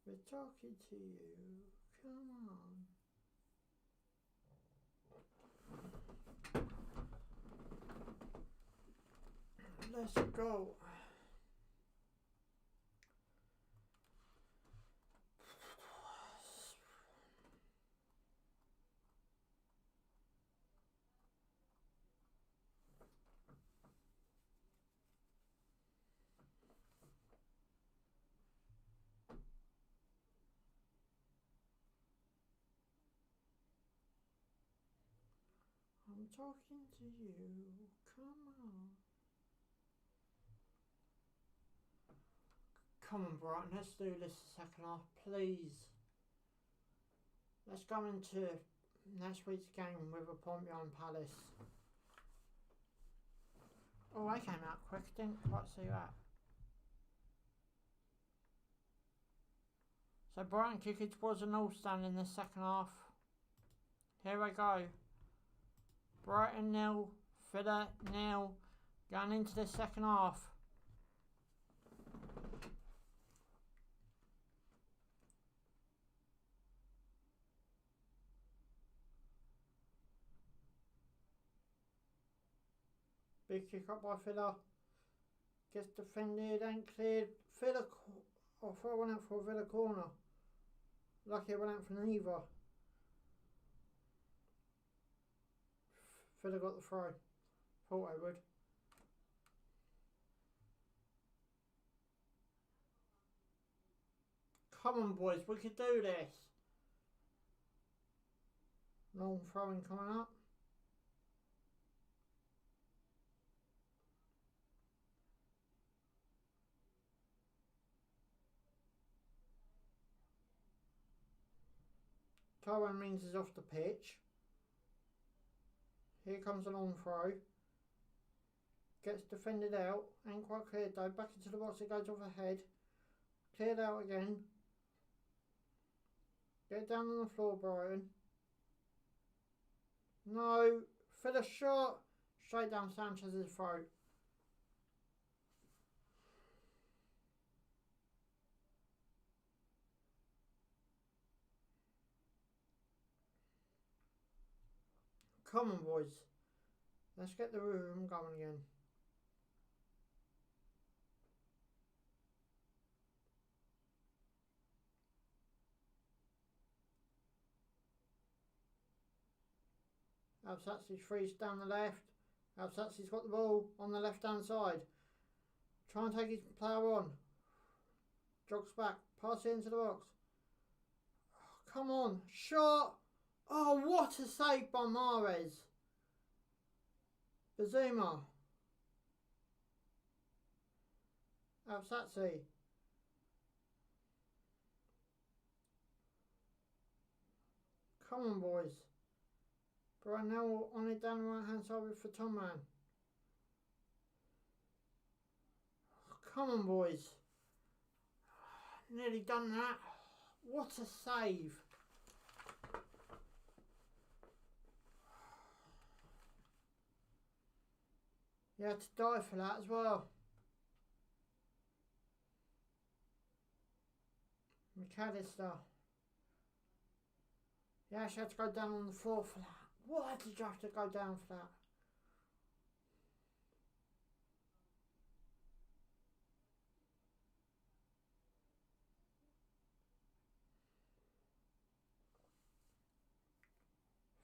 We're talking to you. Come on. Let's go. I'm talking to you. Come on. Come on, Brighton. Let's do this second half, please. Let's go into next week's game with a point behind Palace. Oh, I came out quick. Didn't quite see that. So Brighton kick it towards a North Stand in the second half. Here we go. Brighton 0, Villa 0. Going into the second half. Big kick up by Villa. Gets defended and cleared. Villa, I thought I went out for a Villa corner. Lucky I went out for neither. Villa got the throw. Thought I would. Come on, boys, we could do this. Long throwing coming up. Tyrone Mings is off the pitch. Here comes a long throw. Gets defended out. Ain't quite cleared though. Back into the box, it goes off ahead. Cleared out again. Get down on the floor, Brighton. No. For the shot. Straight down Sanchez's throat. Come on, boys. Let's get the room going again. Absatsi frees down the left. Absatsi's got the ball on the left hand side. Try and take his player on. Jogs back. Pass it into the box. Oh, come on. Shot. Oh, what a save by Mahrez. Bazuma. Absatsi. Come on, boys. Right now on it down the right hand side with Fatonman. Oh, come on, boys. Nearly done that. What a save. You had to die for that as well. McAllister. Yeah, she had to go down on the floor for that. Why did you have to go down for that?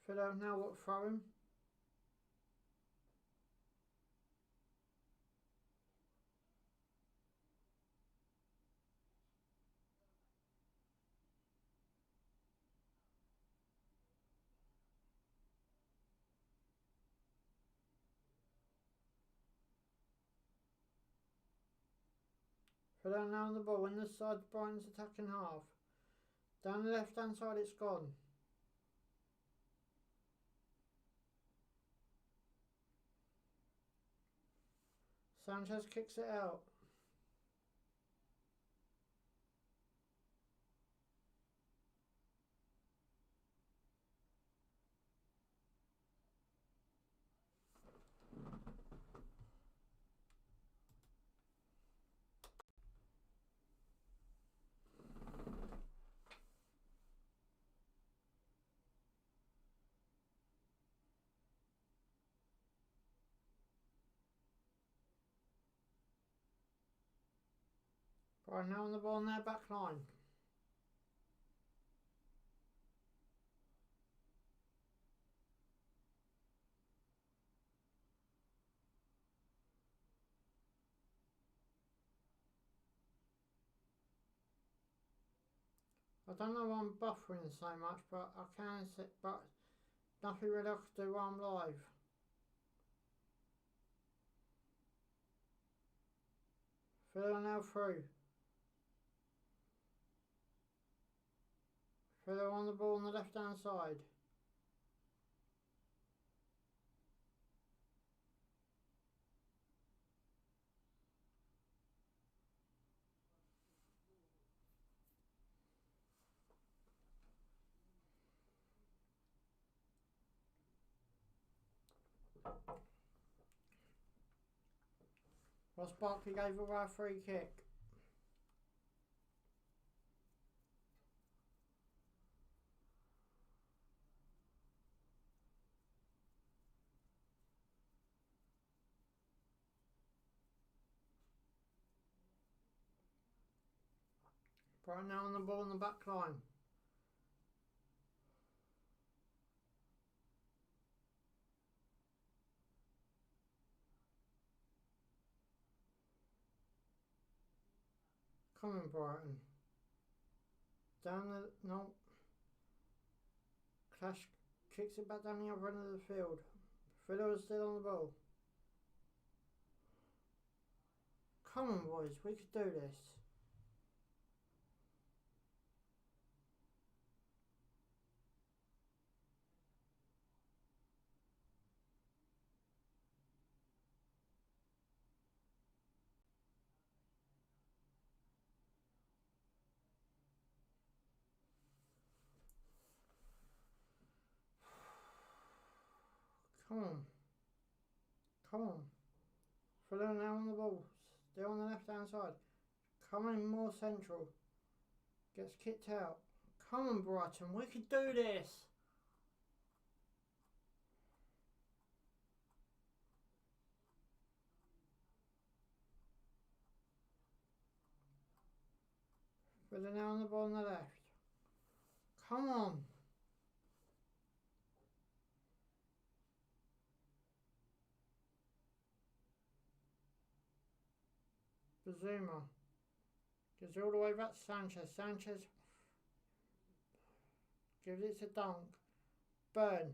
Philo now what, throw him? Philo now on the ball, in the side Brighton's attacking half. Down the left hand side it's gone. Sanchez kicks it out. Right now on the ball on their back line. I don't know why I'm buffering so much, but I can sit, but nothing really I could do while I'm live. Villa now through. Villa on the ball on the left hand side. Ross Barkley gave away a free kick. Right now on the ball on the back line. Come on, Brighton. Down the... no. Clash kicks it back down the other end of the field. Villa is still on the ball. Come on, boys. We could do this. Come on. Come on. Villa now on the ball. They're on the left hand side. Coming more central. Gets kicked out. Come on, Brighton. We could do this. Villa now on the ball on the left. Come on. Zuma gives it all the way back to Sanchez. Sanchez gives it to Dunk. Burn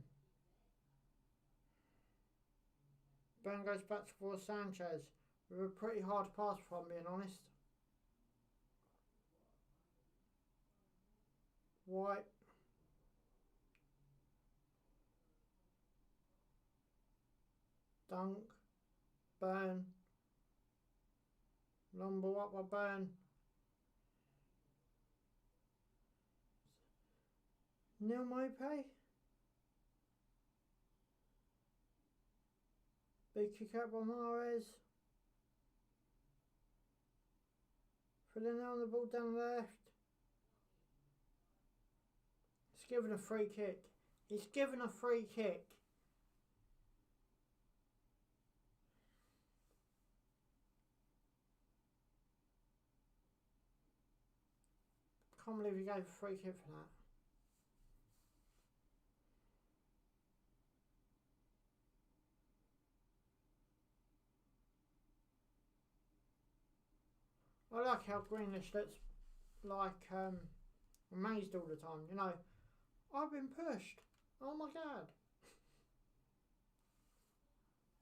goes back towards Sanchez with a pretty hard pass, if I'm being honest. White. Dunk. Burn. Long ball up by Burn. Neil Mopey. Big kick out by Mahrez. Filling on the ball down left. He's given a free kick. He's given a free kick. Can't believe he gave a free kick for that. I like how Greenish looks like amazed all the time. You know, I've been pushed. Oh my god.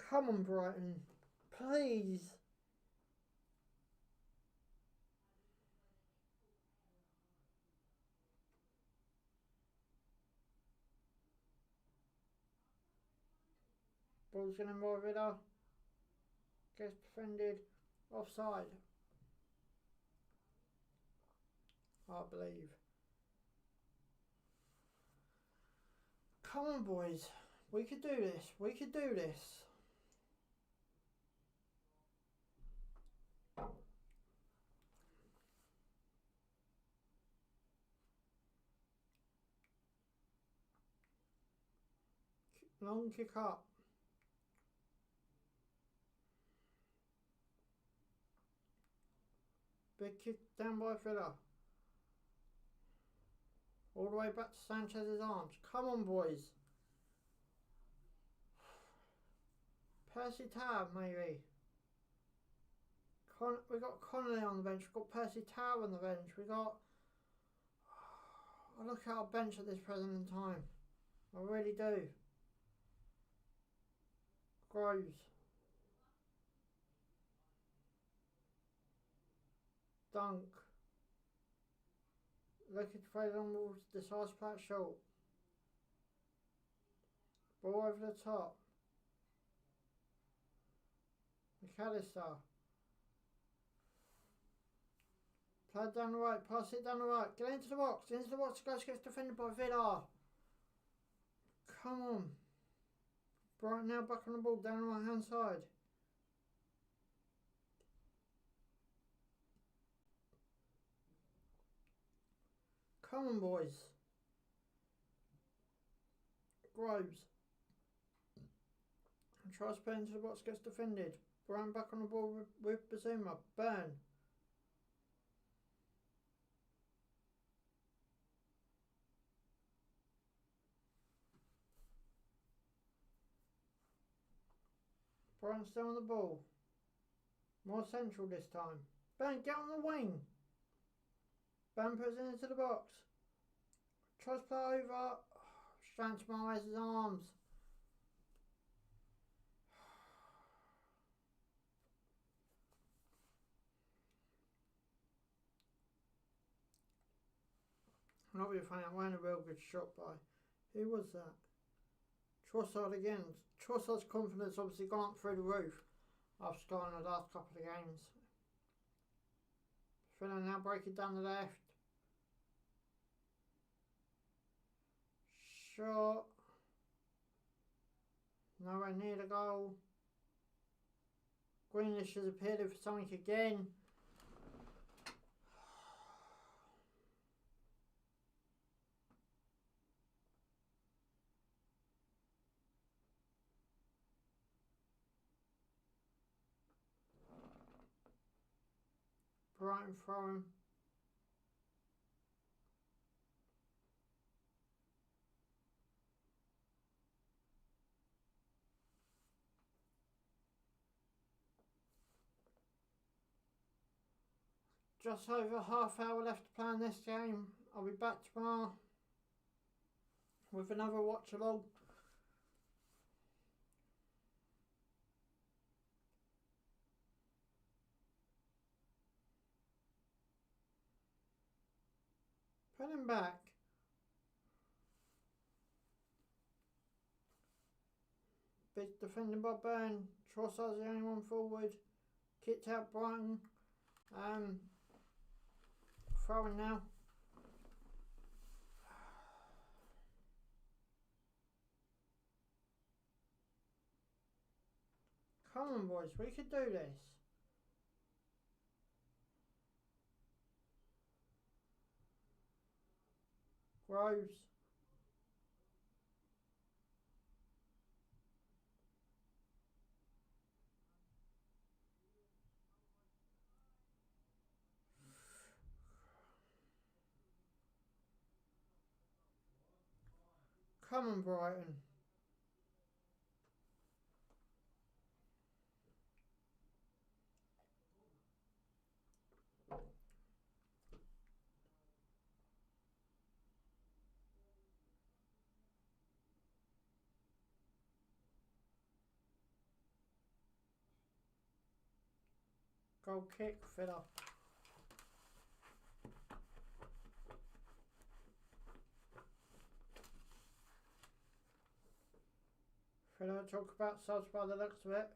Come on, Brighton. Please. Ball's going to move it up. Gets defended. Offside. I believe. Come on, boys. We could do this. We could do this. Long kick up. Big kick down by Villa. All the way back to Sanchez's arms. Come on, boys. Percy Tau, maybe. We got Connolly on the bench. We got Percy Tau on the bench. We got. I look at our bench at this present time. I really do. Groves. Dunk. Looking to play long balls, decides to play it short. Ball over the top. McAllister. Play it down the right, pass it down the right. Get into the box, goes gets defended by Villa. Come on. Brighton now back on the ball down the right hand side. Come on, boys. Groves. Tries to play into the box, gets defended. Brighton back on the ball with Bazuma. Burn. Brighton still on the ball. More central this time. Burn, get on the wing. Burn puts it into the box. Tries to play over. Strand to Mahrez's arms. Not really funny. I'm wearing a real good shot by. Who was that? Trossard again. Trossard's confidence obviously gone up through the roof after scoring the last couple of games. Villa now break it down the left. Shot. Nowhere near the goal. Greenish has appeared for something again. Brighton throwing. Just over half hour left to play in this game. I'll be back tomorrow with another watch along. Put him back. Big defending by Burn. Trossard's the only one forward. Kicked out Brighton. Throwing now. Come on, boys, we could do this. Groves. Come on, Brighton. Goal kick, Villa. Villa talk about subs by the looks of it.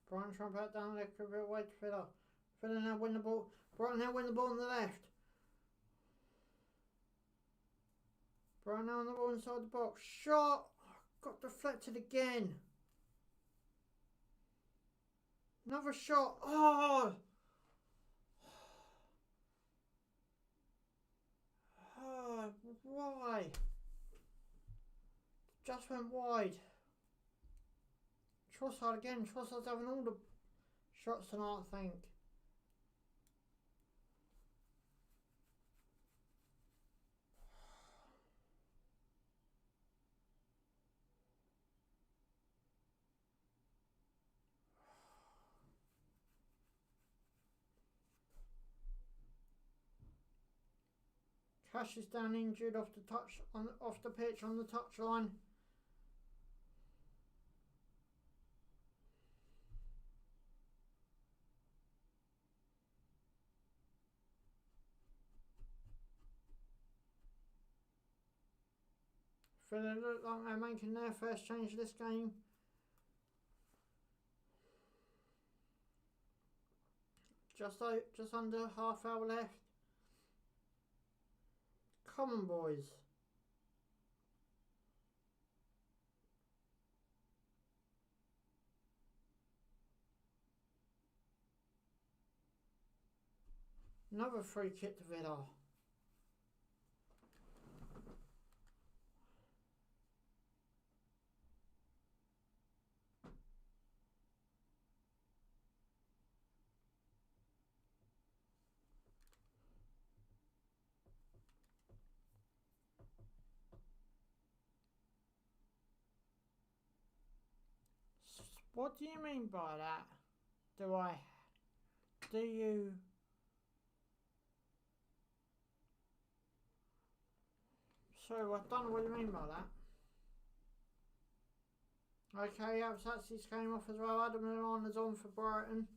Brighton trying to back down left, a bit away to Villa. Villa now win the ball. Brighton now win the ball on the left. Brighton now on the ball inside the box. Shot! Got deflected again. Another shot. Oh! Oh, why? Just went wide. Trossard again. Trossard's having all the shots tonight, I think. Cash is down injured off the pitch on the touchline. Villa look like they're making their first change this game. Just under half hour left. Come on, boys. Another free kick to Villa. What do you mean by that? Do you... So I don't know what you mean by that. Okay, Absatsi's came off as well. Adam Lallana's on for Brighton.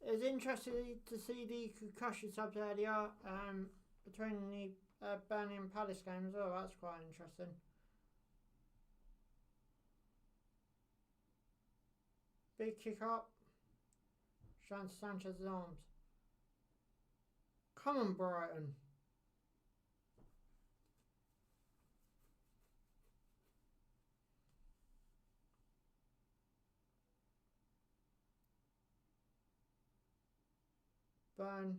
It's interesting to see the concussion subs earlier between the Burnley and Palace game as well. That's quite interesting. Big kick up. Showing Sanchez's arms. Come on, Brighton. Burn.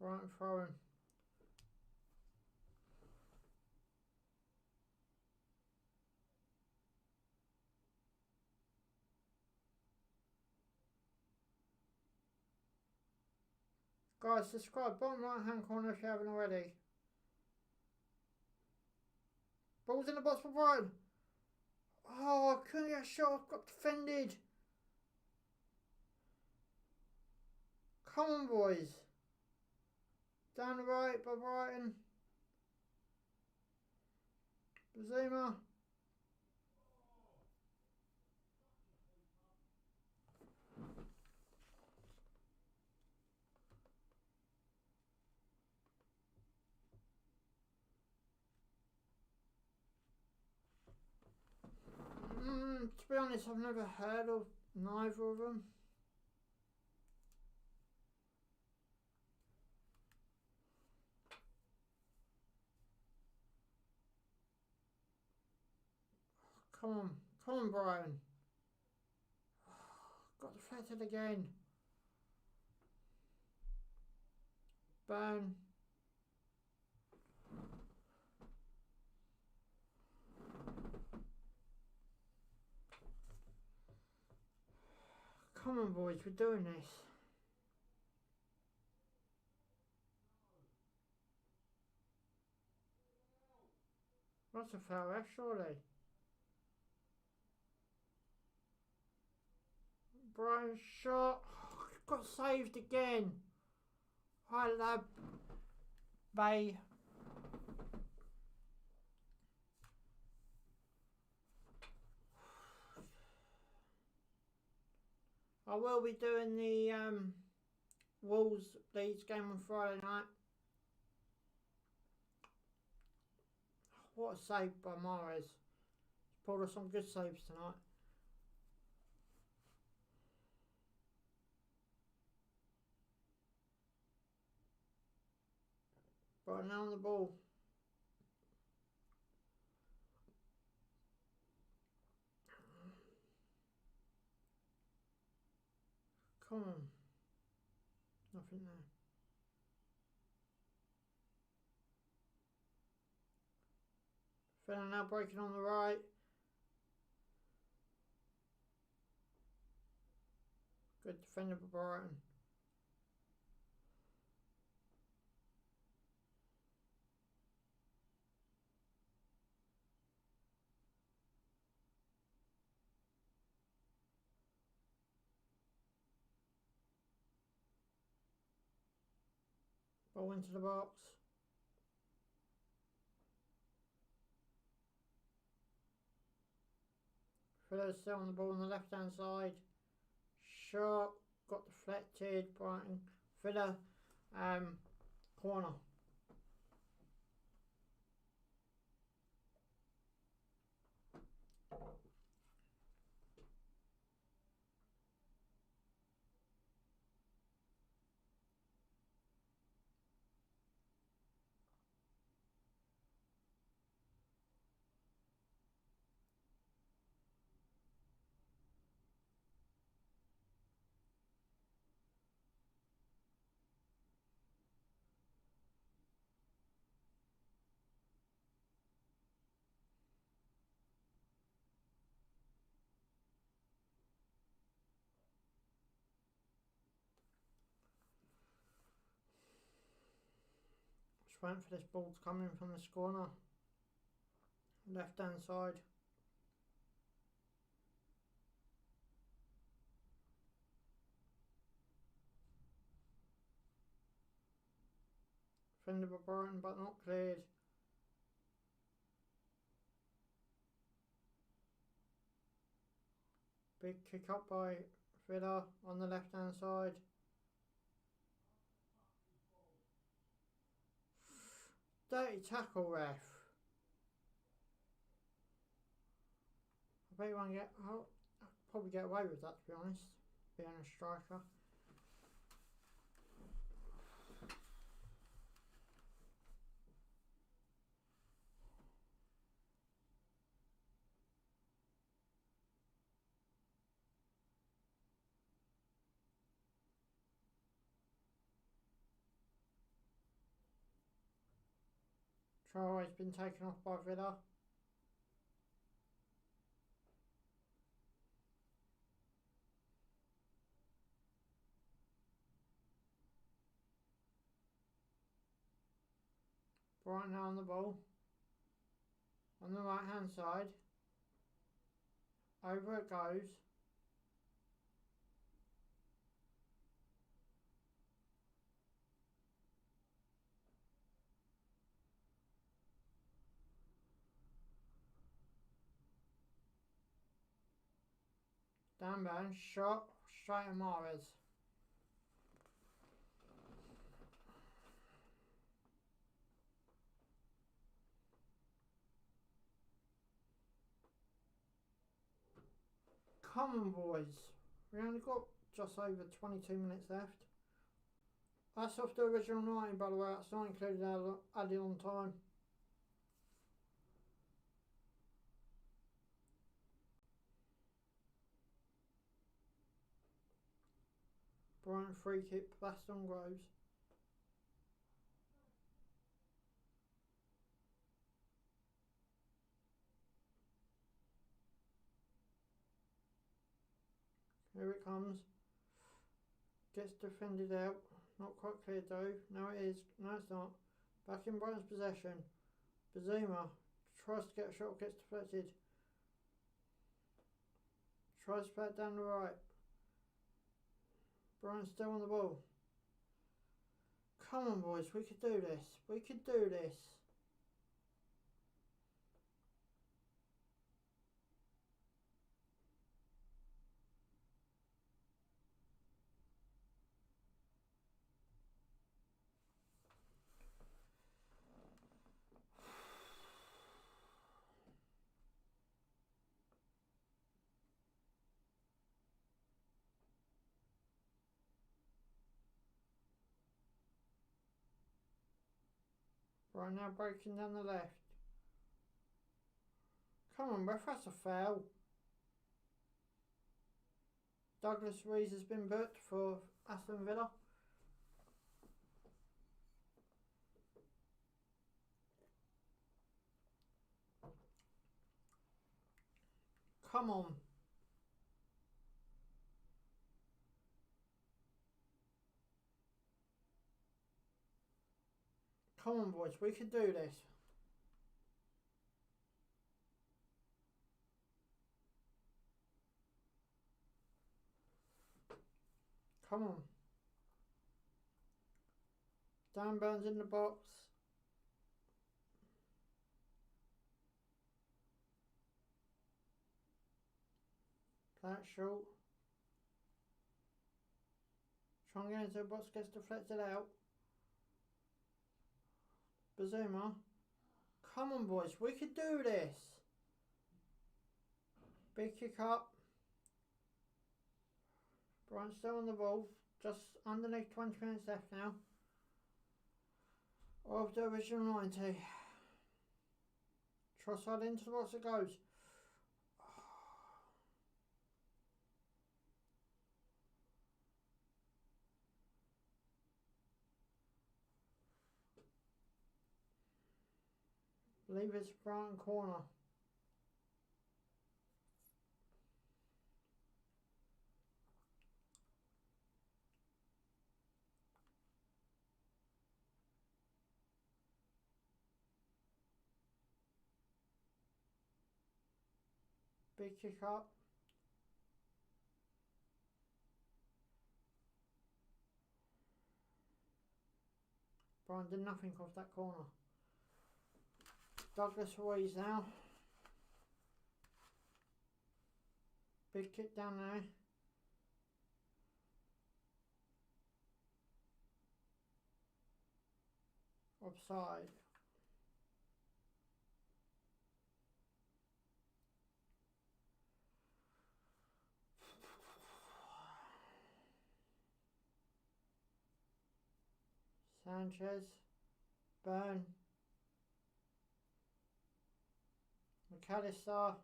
Brighton throwing. Guys, subscribe, bottom right hand corner if you haven't already. Ball's in the box for Brighton. Oh, I couldn't get a shot, I've got defended. Come on, boys. Down the right by Brighton. Bazuma. To be honest, I've never heard of neither of them. Come on, Brian. Got deflected again. Burn. Come on, boys, we're doing this. That's a foul, surely. Brian shot. Got saved again. Hi, lad. Bay. I will be doing the Wolves Leeds game on Friday night. What a save by Mahrez. He's pulled us some good saves tonight. Right now on the ball. Come on. Nothing there. Villa now breaking on the right. Good defender for Brighton. Ball into the box. Villa's still on the ball on the left hand side. Shot got deflected. Brighton. Villa corner. Just waiting for this ball to come in from this corner. Left hand side. Defended by Brighton but not cleared. Big kick up by Villa on the left hand side. Dirty tackle, ref. I bet you won't get. I'll probably get away with that, to be honest, being a striker. Traore's been taken off by Villa. Brighton now on the ball. On the right hand side. Over it goes. Down man, shot straight at Mahrez. Come on, boys. We only got just over 22 minutes left. That's off the original 90, by the way. That's not included added on time. Brighton free kick, Aston Groves. Here it comes. Gets defended out. Not quite clear though. No it is. No it's not. Back in Brighton's possession. Bazuma tries to get a shot, gets deflected. Tries to play it down the right. Brighton's still on the ball. Come on, boys, we could do this. We could do this. Right now breaking down the left. Come on, ref, that's a foul. Douglas Rees has been booked for Aston Villa. Come on. Come on, boys. We can do this. Come on. Dan Burns in the box. That short. Trying to get into the box, gets deflected out. Bazuma. Come on, boys, we could do this. Big kick up. Brighton still on the ball. Just underneath 20 minutes left now. Of the original 90. Trossard into the box it goes. I believe it's Brighton corner. Big kick up. Brighton did nothing off that corner. Douglas Rees now. Big kick down there. Offside. Sanchez. Burn. McAllister.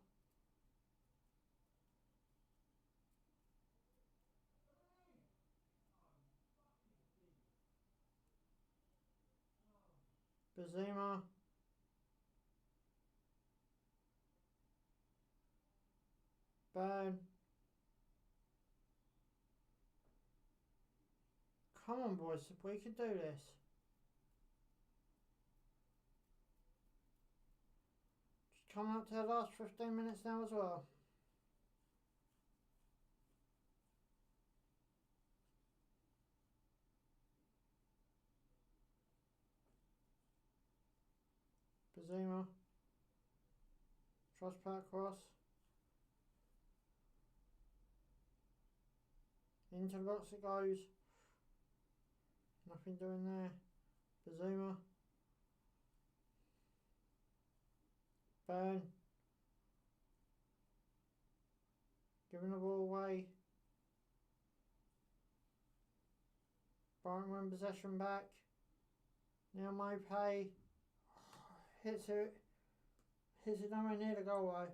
Bazuma. Burn. Come on, boys, if we could do this. Just coming up to the last 15 minutes now as well. Bazuma. Trustpack cross. Into the box it goes. Nothing doing there. Bazuma. Burn. Giving the ball away. Brighton win possession back. Now Mopay. Hits it nowhere near the goal line.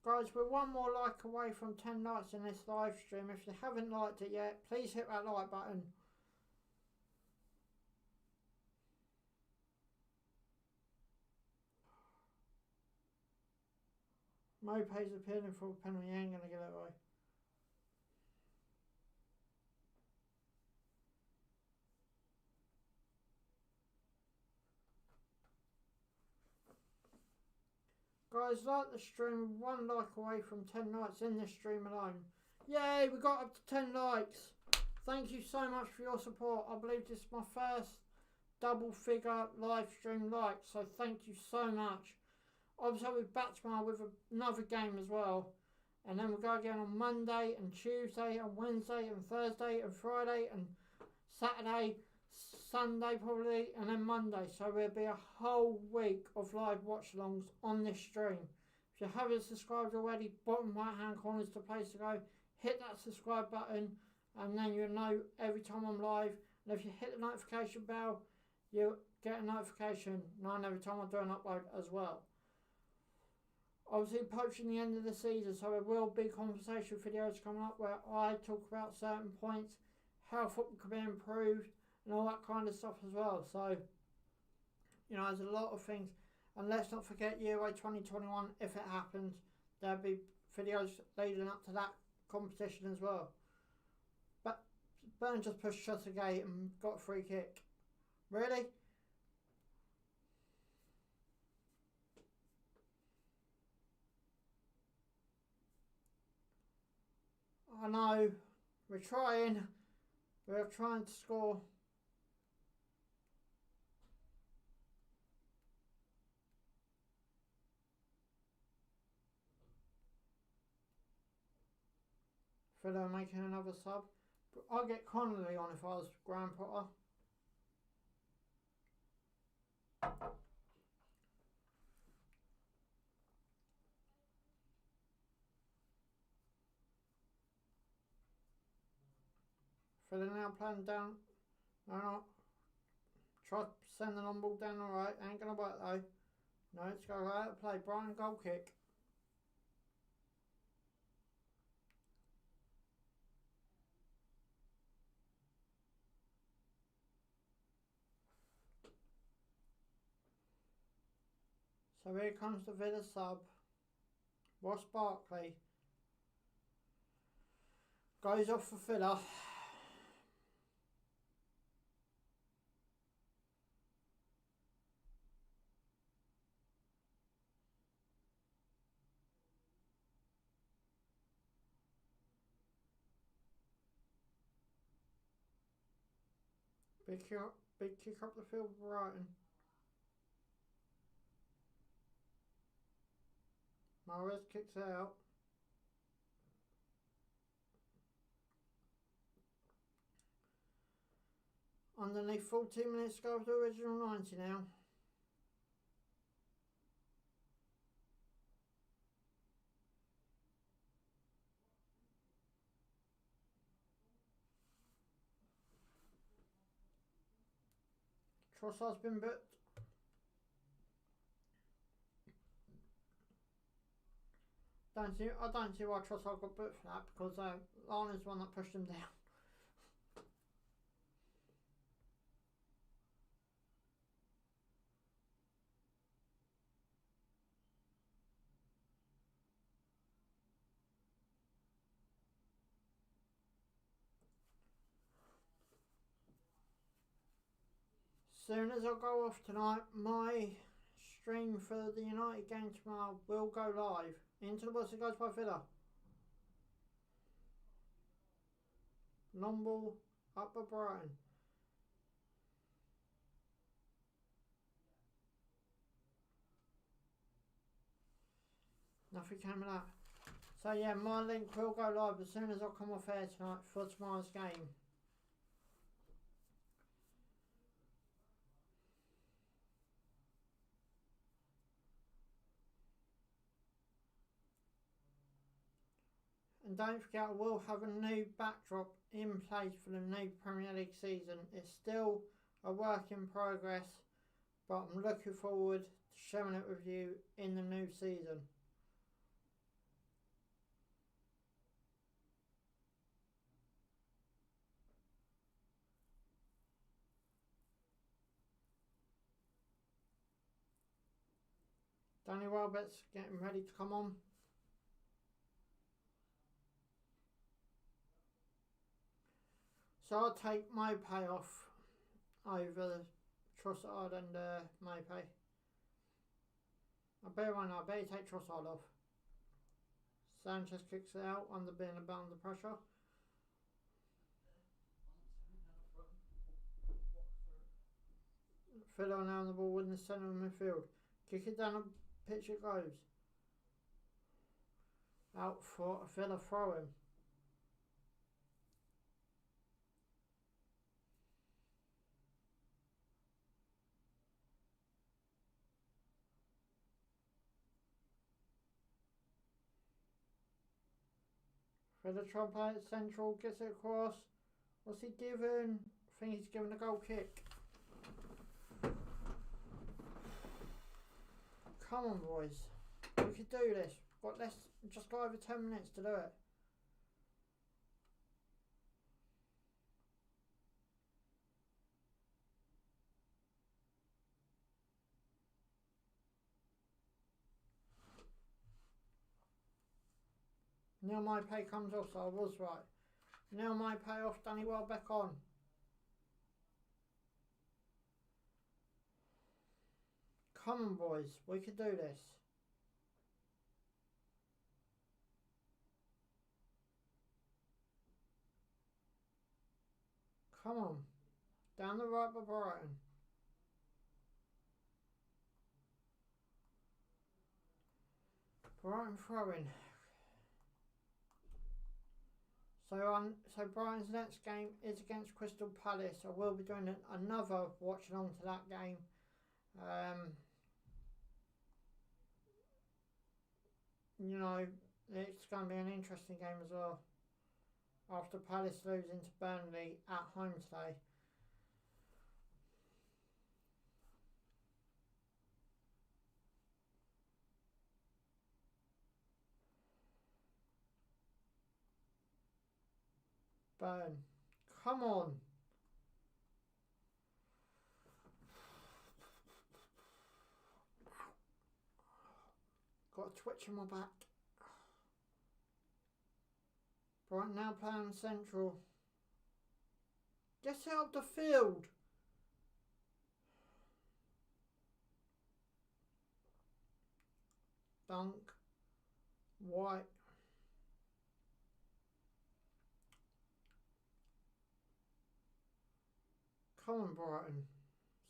Guys, we're one more like away from 10 likes in this live stream. If you haven't liked it yet, please hit that like button. Mopay's appealing for a penalty, he ain't going to get it away. Guys, like the stream, one like away from 10 likes in this stream alone. Yay, we got up to 10 likes. Thank you so much for your support. I believe this is my first double figure live stream like, so thank you so much. Obviously we'll be back tomorrow with another game as well. And then we'll go again on Monday and Tuesday and Wednesday and Thursday and Friday and Saturday, Sunday probably, and then Monday. So there'll be a whole week of live watch-alongs on this stream. If you haven't subscribed already, bottom right hand corner is the place to go. Hit that subscribe button and then you'll know every time I'm live. And if you hit the notification bell, you get a notification 9 every time I do an upload as well. Obviously approaching the end of the season, so there will be conversation videos coming up where I talk about certain points, how football can be improved and all that kind of stuff as well. So, you know, there's a lot of things. And let's not forget Euro 2021, if it happens, there'll be videos leading up to that competition as well. But Burn just pushed Shuttergate and got a free kick. Really? I know, we're trying to score. Villa making another sub. But I'll get Connolly on if I was Graham Potter. Villa now playing down. No. Try sending on ball down the right. Ain't gonna work though. No, it's go right to play. Brighton goal kick. So here comes the Villa sub. Ross Barkley goes off for Villa. Big kick up the field for Brighton. Mahrez kicks out. Underneath 14 minutes to go of the original 90 now. Trossard's been booked. I don't see why Trossard got booked for that, because Lana's the one that pushed him down. Soon as I go off tonight, my stream for the United game tomorrow will go live. Into the box it goes by Villa. Long ball up by Brighton. Nothing came of that. So yeah, my link will go live as soon as I come off air tonight for tomorrow's game. And don't forget, I will have a new backdrop in place for the new Premier League season. It's still a work in progress, but I'm looking forward to sharing it with you in the new season. Danny Welbeck's getting ready to come on. So I'll take Maupay off over Trossard and Maupay. I better take Trossard off. Sanchez kicks it out under being under pressure. Villa now on the ball in the centre of midfield. Kick it down the pitch it goes. Out for a Villa throw in. Villa try and play it central, gets it across. What's he given? I think he's given a goal kick. Come on, boys. We could do this. But let's just go over 10 minutes to do it. Now my pay comes off, so I was right. Now my pay off, Danny Welbeck on. Come on, boys. We could do this. Come on. Down the right by Brighton. Brighton throwing. So Brighton's next game is against Crystal Palace. I will be doing another watch along to that game. You know, it's going to be an interesting game as well. After Palace losing to Burnley at home today. Burn. Come on. Got a twitch in my back. Right now playing central. Get out the field. Dunk. White. Come on, Brighton.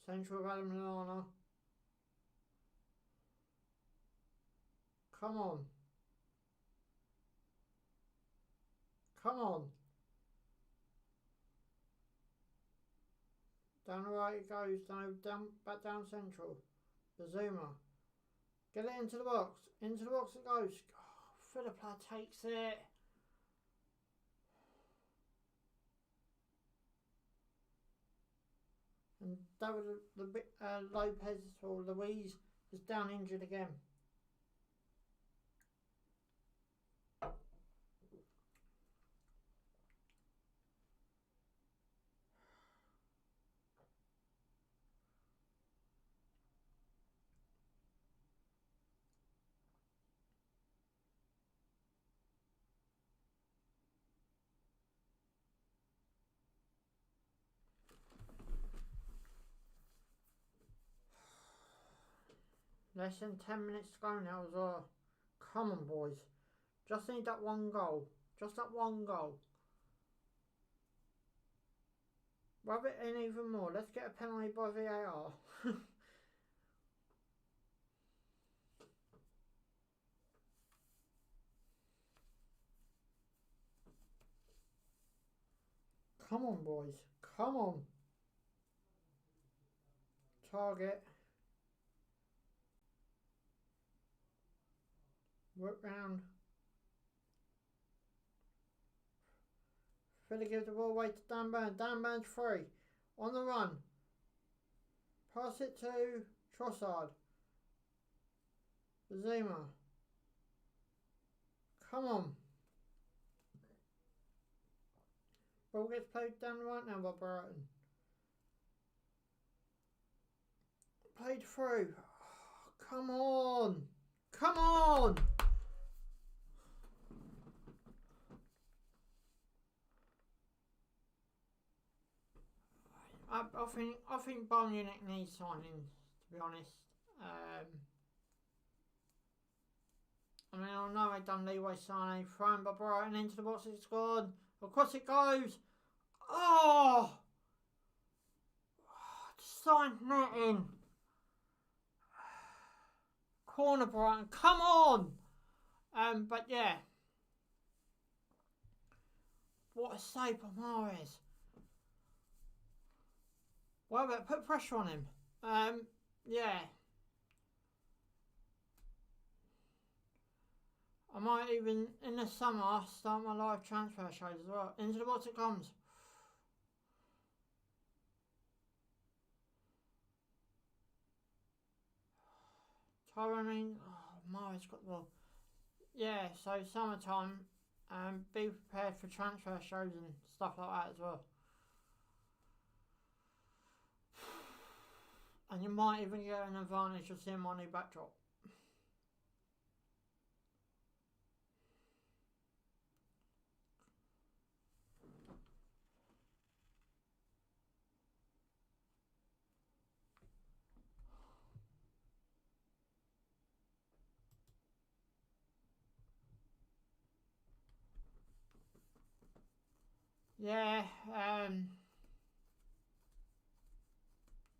Central of Adam. Come on. Come on. Down the right it goes. Back down central. Bazuma. Get it into the box. Into the box it goes. Oh, Philippa takes it. And David Lopez or Louise is down injured again. Less than 10 minutes to go now as well. Come on, boys. Just need that one goal. Just that one goal. Rub it in even more. Let's get a penalty by VAR. Come on, boys. Come on. Target. Work round. Philly gives the ball away to Dan Burns. Dan Burns free. On the run. Pass it to Trossard. Bazuma. Come on. Ball gets played down the right now by Brighton. Played through. Oh, come on. Come on. I think Bayern Munich needs signing, to be honest. I mean, I know they've done Leeway Sané, thrown by Brighton into the box, it's gone. Across it goes. Oh! Side netting. Corner Brighton, come on! But yeah. What a save by Mahrez. Well, but put pressure on him. Yeah. I might even, in the summer, start my live transfer shows as well. Into the box it comes. Tyrone, oh, Mara's got the ball. Yeah, so summertime, be prepared for transfer shows and stuff like that as well. And you might even get an advantage of seeing my new backdrop. Yeah,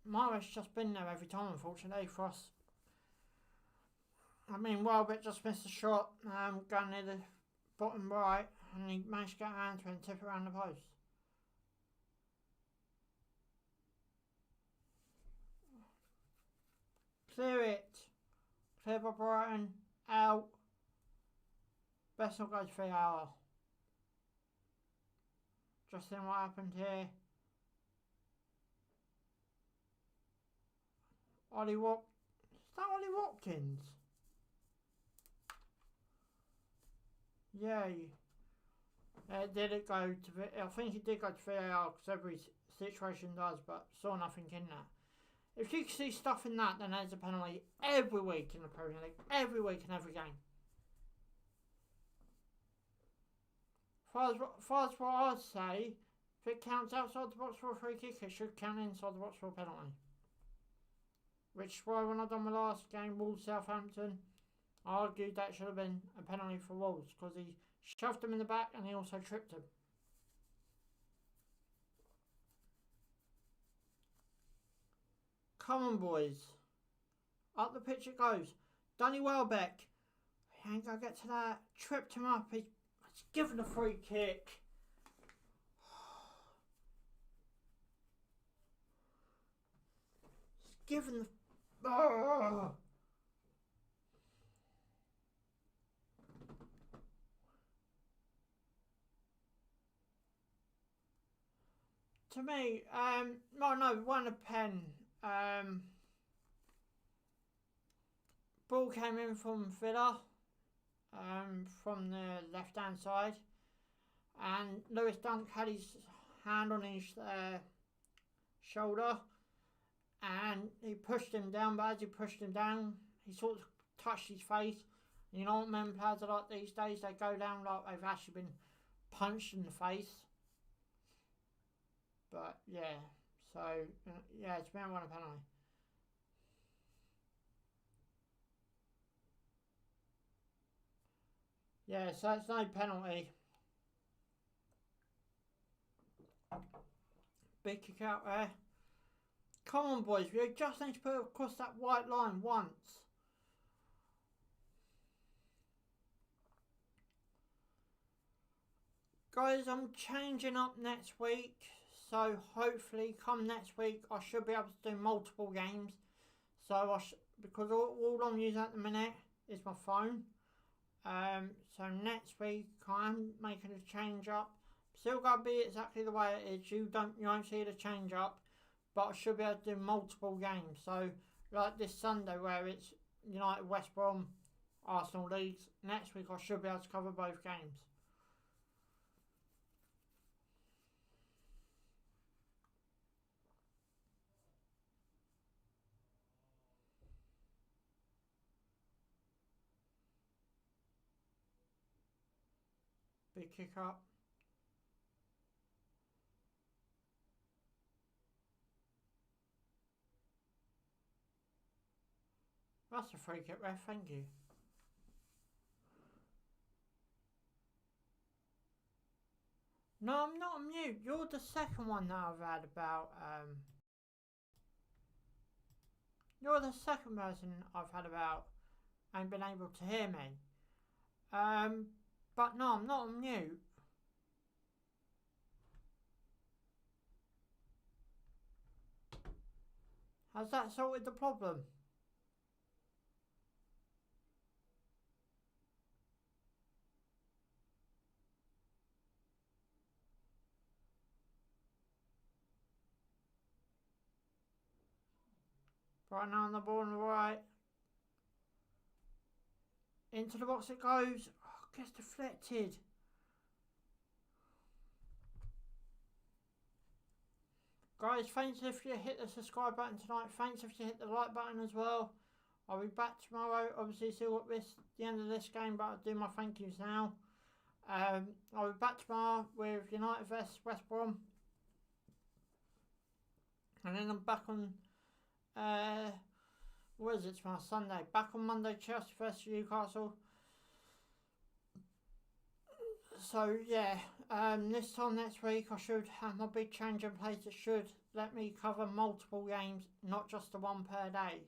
Mara's just been there every time, unfortunately, for us. I mean, Welbeck just missed a shot, going near the bottom right, and he managed to get a hand to it and tip it around the post. Clear it. Clear by Brighton. Out. Best not go to VAR. Just seeing what happened here. Is that Ollie Watkins? Yeah. Did it go to... I think it did go to VAR because every situation does, but saw nothing in that. If you can see stuff in that, then there's a penalty every week in the Premier League. Every week in every game. Far as what I'd say, if it counts outside the box for a free kick, it should count inside the box for a penalty. Which is why when I done my last game, Wolves Southampton, I argued that should have been a penalty for Wolves because he shoved him in the back and he also tripped him. Come on, boys. Up the pitch it goes. Danny Welbeck. He ain't gonna get to that. Tripped him up. He's given a free kick. He's given the... Oh. To me, no, one a pen. Ball came in from Villa, from the left hand side, and Lewis Dunk had his hand on his shoulder, and he pushed him down. But as he pushed him down, he sort of touched his face. You know what men players are like these days? They go down like they've actually been punched in the face. But yeah, so yeah, it's been one a penalty. Yeah, so it's no penalty. Big kick out there. Come on, boys, we just need to put it across that white line once. Guys, I'm changing up next week. So hopefully come next week I should be able to do multiple games. So because all I'm using at the minute is my phone. So next week I'm making a change up. Still gonna be exactly the way it is. You won't see the change up, but I should be able to do multiple games. So like this Sunday where it's United West Brom, Arsenal Leeds. Next week I should be able to cover both games. Big kick up. That's a free kick, ref, thank you. No, I'm not on mute. You're the second one that I've had about, You're the second person I've had about and been able to hear me. But no, I'm not on mute. Has that sorted the problem? Right now on the ball on the right. Into the box it goes. Oh, gets deflected. Guys, thanks if you hit the subscribe button tonight. Thanks if you hit the like button as well. I'll be back tomorrow. Obviously, still got the end of this game, but I'll do my thank yous now. I'll be back tomorrow with United vs West Brom. And then I'm back on, what is it tomorrow? Sunday. Back on Monday, Chelsea vs Newcastle. So yeah, this time next week I should have my big change in place that should let me cover multiple games, not just the one per day.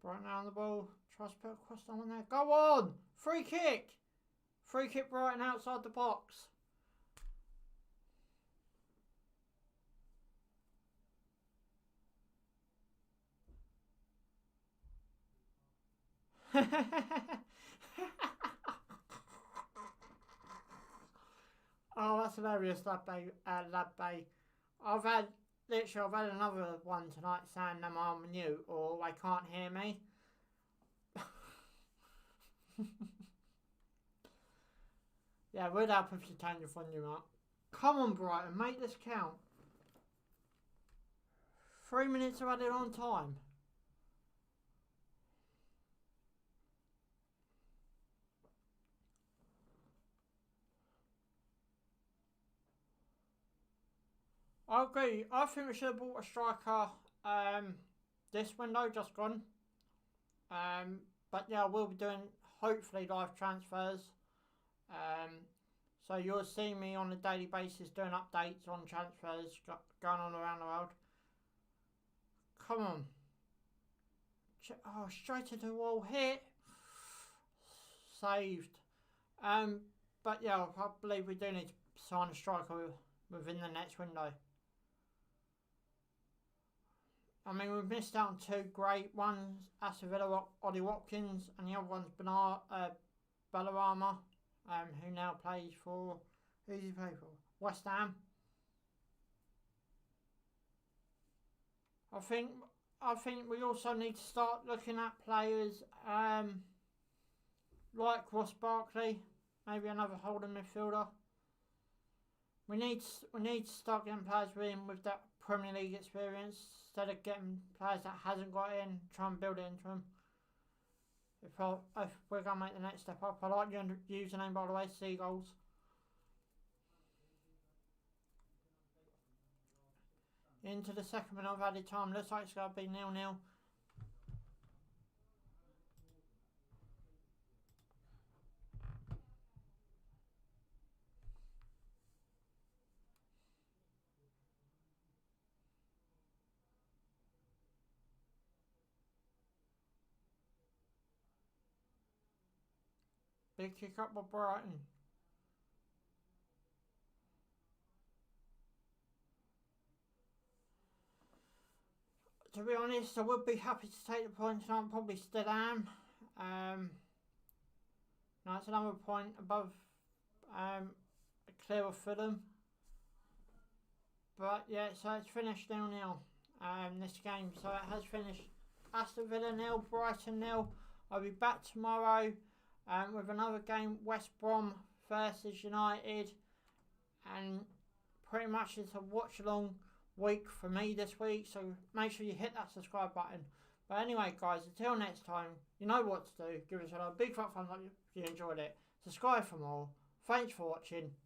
Right now on the ball, tries to put a cross down there. Go on! Free kick! Free kick Brighton outside the box. Oh, that's hilarious, Lad Bay. I've had another one tonight saying them I'm mute or they can't hear me. Yeah, would help if you turn your volume up. Come on, Brighton, make this count. 3 minutes of added on time. I agree. I think we should have bought a striker this window, just gone. But yeah, I will be doing hopefully live transfers. So you'll see me on a daily basis doing updates on transfers going on around the world. Come on. Oh, straight into the wall, hit. Saved. But yeah, I believe we do need to sign a striker within the next window. I mean, we've missed out on two great ones. Aston Villa, Ollie Watkins, and the other one's Ballarama, who now plays for, who's he play for? West Ham. I think we also need to start looking at players like Ross Barkley, maybe another holding midfielder. We need to start getting players with that Premier League experience instead of getting players that hasn't got in, try and build it into them. If we're going to make the next step up, I like your username by the way, Seagulls. Into the second minute of added time, looks like it's going to be 0-0. Big kick up by Brighton. To be honest, I would be happy to take the points, and I probably still am. Now it's another point above a clear of Fulham. But yeah, so it's finished 0-0 this game. So it has finished Aston Villa 0, Brighton 0. I'll be back tomorrow with another game, West Brom versus United. And pretty much it's a watch along week for me this week. So make sure you hit that subscribe button. But anyway guys, until next time, you know what to do. Give us a big fat thumbs up if you enjoyed it. Subscribe for more. Thanks for watching.